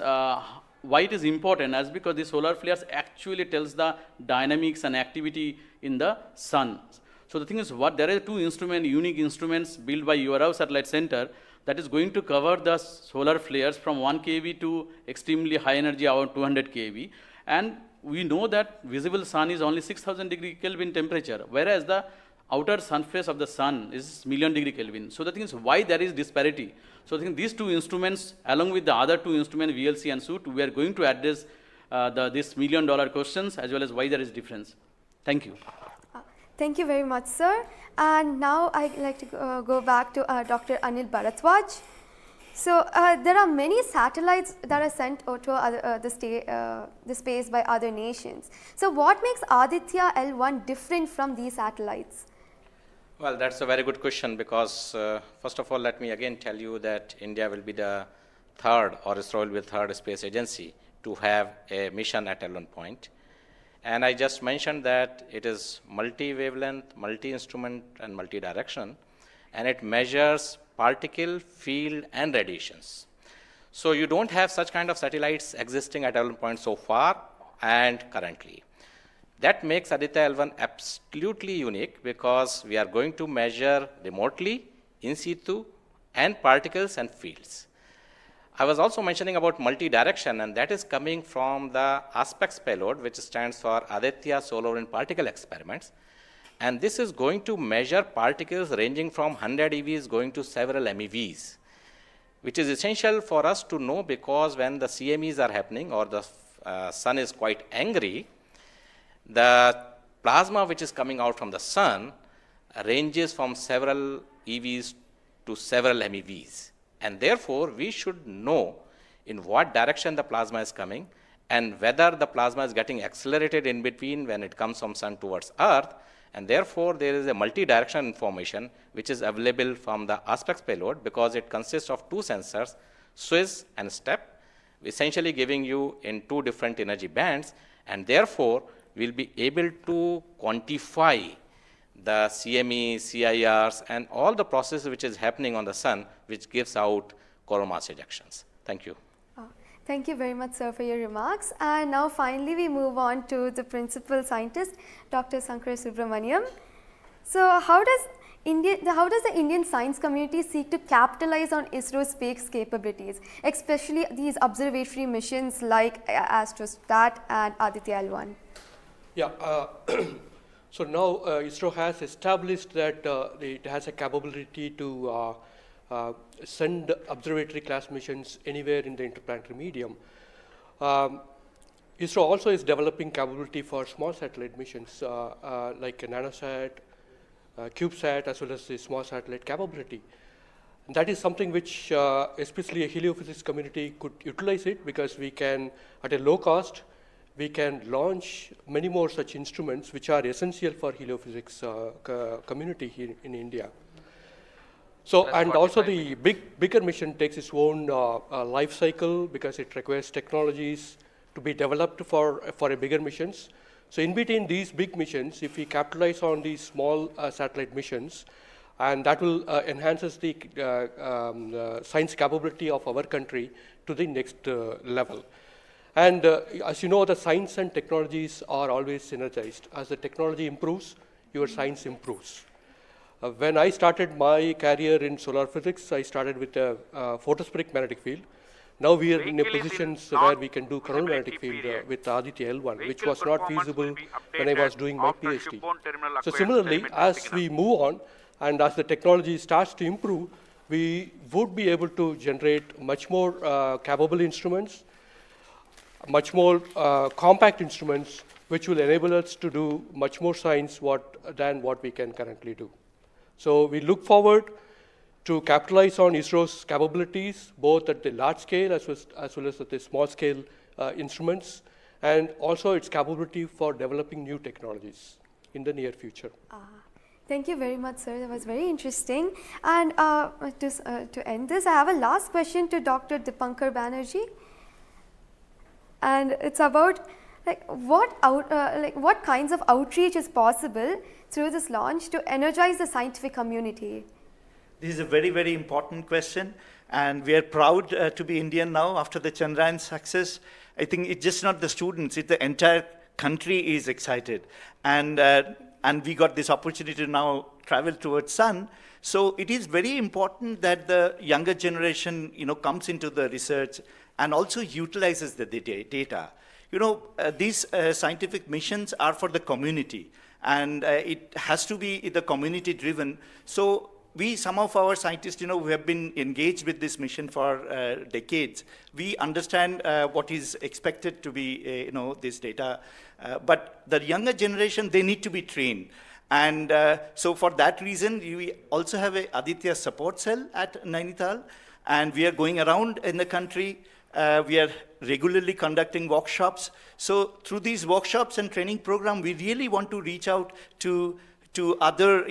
S20: why it is important, as because the solar flares actually tells the dynamics and activity in the sun. So the thing is, there are two unique instruments built by URAV Satellite Center that is going to cover the solar flares from 1 kV to extremely high energy, about 200 kV. And we know that visible sun is only 6000 degree Kelvin temperature, whereas the outer surface of the sun is million degree Kelvin. So the thing is, why there is disparity? So I think these two instruments, along with the other two instruments, VLC and SUIT, we are going to address this $1 million questions, as well as why there is difference. Thank you.
S13: Thank you very much, sir. And now I'd like to go back to Dr. Anil Bharadwaj. So there are many satellites that are sent to the space by other nations. So what makes Aditya L1 different from these satellites?
S3: Well, that's a very good question, because first of all, let me again tell you that India will be the third, or ISRO will be the third space agency to have a mission at L1 point. And I just mentioned that it is multi-wavelength, multi-instrument, and multi-direction, and it measures particle, field, and radiations. So you don't have such kind of satellites existing at L1 point so far and currently. That makes Aditya L1 absolutely unique, because we are going to measure remotely, in situ, and particles and fields. I was also mentioning about multi-direction, and that is coming from the ASPECTS payload, which stands for Aditya Solar Wind Particle Experiments. And this is going to measure particles ranging from 100 EVs going to several MeVs, which is essential for us to know, because when the CMEs are happening or the sun is quite angry, the plasma which is coming out from the sun ranges from several EVs to several MeVs. And therefore, we should know in what direction the plasma is coming, and whether the plasma is getting accelerated in between when it comes from sun towards earth. And therefore, there is a multi-direction information which is available from the ASPECTS payload, because it consists of two sensors, SWIS and STEP, essentially giving you in two different energy bands, and therefore we'll be able to quantify the CME, CIRs, and all the processes which is happening on the sun, which gives out coronal mass ejections. Thank you.
S13: Thank you very much, sir, for your remarks. And now finally we move on to the principal scientist, Dr. Sankara Subramaniam. So how does the Indian science community seek to capitalize on ISRO's space capabilities, especially these observatory missions like Astrostat and Aditya L1?
S14: Yeah. So now ISRO has established that it has a capability to send observatory class missions anywhere in the interplanetary medium. ISRO also is developing capability for small satellite missions like a nanosat, CubeSat, as well as the small satellite capability. And that is something which especially a heliophysics community could utilize it, because we can, at a low cost we can launch many more such instruments which are essential for heliophysics community here in India. So, and also the bigger mission takes its own life cycle because it requires technologies to be developed for a bigger missions. So in between these big missions, if we capitalize on these small satellite missions, and that will enhances the science capability of our country to the next level. And as you know, the science and technologies are always synergized. As the technology improves, your science improves. When I started my career in solar physics, I started with a photospheric magnetic field. Now we are in a position where we can do coronal magnetic field with Aditya L1, which was not feasible when I was doing my PhD. So similarly, as we move on and as the technology starts to improve, we would be able to generate much more capable instruments, much more compact instruments, which will enable us to do much more science than what we can currently do. So we look forward to capitalize on ISRO's capabilities, both at the large scale as well as at the small scale instruments, and also its capability for developing new technologies in the near future.
S13: Thank you very much, sir. That was very interesting. And to end this, I have a last question to Dr. Dipankar Banerjee. And it's about what kinds of outreach is possible through this launch to energize the scientific community?
S18: This is a very, very important question, and we are proud to be Indian now after the Chandrayaan success. I think it's just not the students, it's the entire country is excited. And we got this opportunity to now travel towards Sun. So it is very important that the younger generation, comes into the research and also utilizes the data. These scientific missions are for the community, and it has to be the community driven. So some of our scientists, who have been engaged with this mission for decades, we understand what is expected to be, this data. But the younger generation, they need to be trained. And so for that reason, we also have a Aditya support cell at Nainital, and we are going around in the country. We are regularly conducting workshops. So through these workshops and training program, we really want to reach out to other,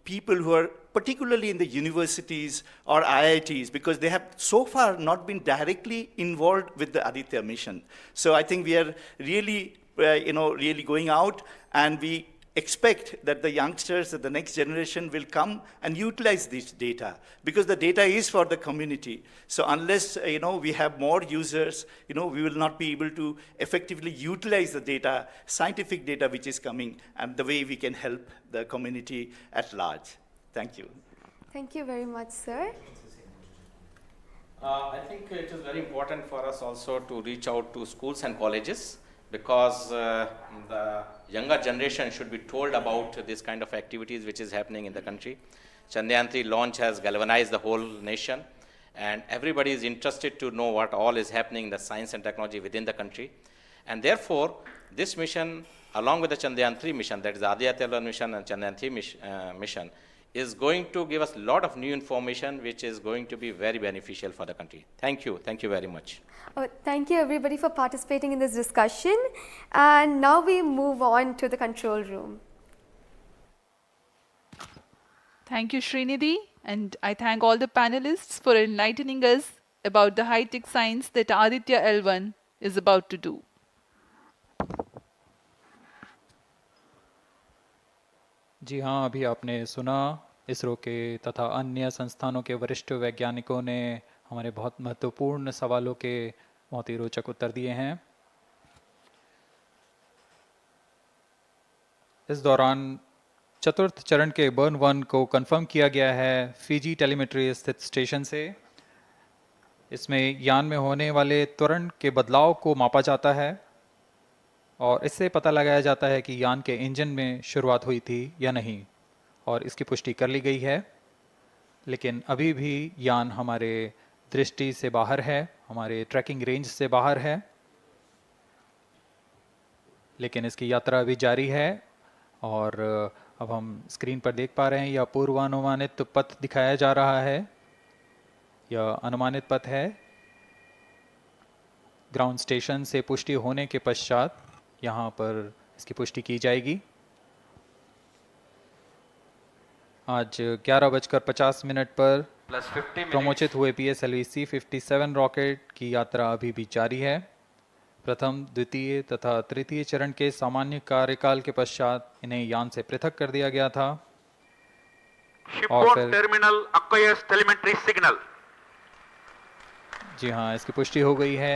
S18: people who are particularly in the universities or IITs, because they have so far not been directly involved with the Aditya mission. So I think we are really, really going out, and we expect that the youngsters, that the next generation will come and utilize this data, because the data is for the community. So unless, we have more users, we will not be able to effectively utilize the data, scientific data which is coming, and the way we can help the community at large. Thank you.
S13: Thank you very much, sir.
S3: I think it is very important for us also to reach out to schools and colleges, because the younger generation should be told about this kind of activities which is happening in the country. Chandrayaan 3 launch has galvanized the whole nation, and everybody is interested to know what all is happening in the science and technology within the country. And therefore, this mission, along with the Chandrayaan 3 mission, that is the Aditya L1 mission and Chandrayaan 3 mission, is going to give us a lot of new information which is going to be very beneficial for the country. Thank you. Thank you very much.
S13: Thank you everybody for participating in this discussion. And now we move on to the control room.
S8: Thank you, Srinidhi. And I thank all the panelists for enlightening us about the high-tech science that Aditya L1 is about to do.
S7: जी हाँ, अभी आपने सुना इसरो के तथा अन्य संस्थानों के वरिष्ठ वैज्ञानिकों ने हमारे बहुत महत्वपूर्ण सवालों के बहुत ही रोचक उत्तर दिए हैं। इस दौरान चतुर्थ चरण के बर्न 1 को कंफर्म किया गया है फिजी टेलीमेट्री स्थित स्टेशन से। इसमें यान में होने वाले त्वरण के बदलाव को मापा जाता है और इससे पता लगाया जाता है कि यान के इंजन में शुरुआत हुई थी या नहीं, और इसकी पुष्टि कर ली गई है। लेकिन अभी भी यान हमारे दृष्टि से बाहर है, हमारे ट्रैकिंग रेंज से बाहर है, लेकिन इसकी यात्रा अभी जारी है। और अब हम स्क्रीन पर देख पा रहे हैं, यह पूर्वानुमानित पथ दिखाया जा रहा है, यह अनुमानित पथ है। ग्राउंड स्टेशन से पुष्टि होने के पश्चात यहाँ पर इसकी पुष्टि की जाएगी। आज 11:50 पर प्रमोचित हुए PSLV-C57 रॉकेट की यात्रा अभी भी जारी है। प्रथम, द्वितीय तथा तृतीय चरण के सामान्य कार्यकाल के पश्चात इन्हें यान से पृथक कर दिया गया था और फिर
S10: terminal acquires telemetry signal.
S7: जी हाँ, इसकी पुष्टि हो गई है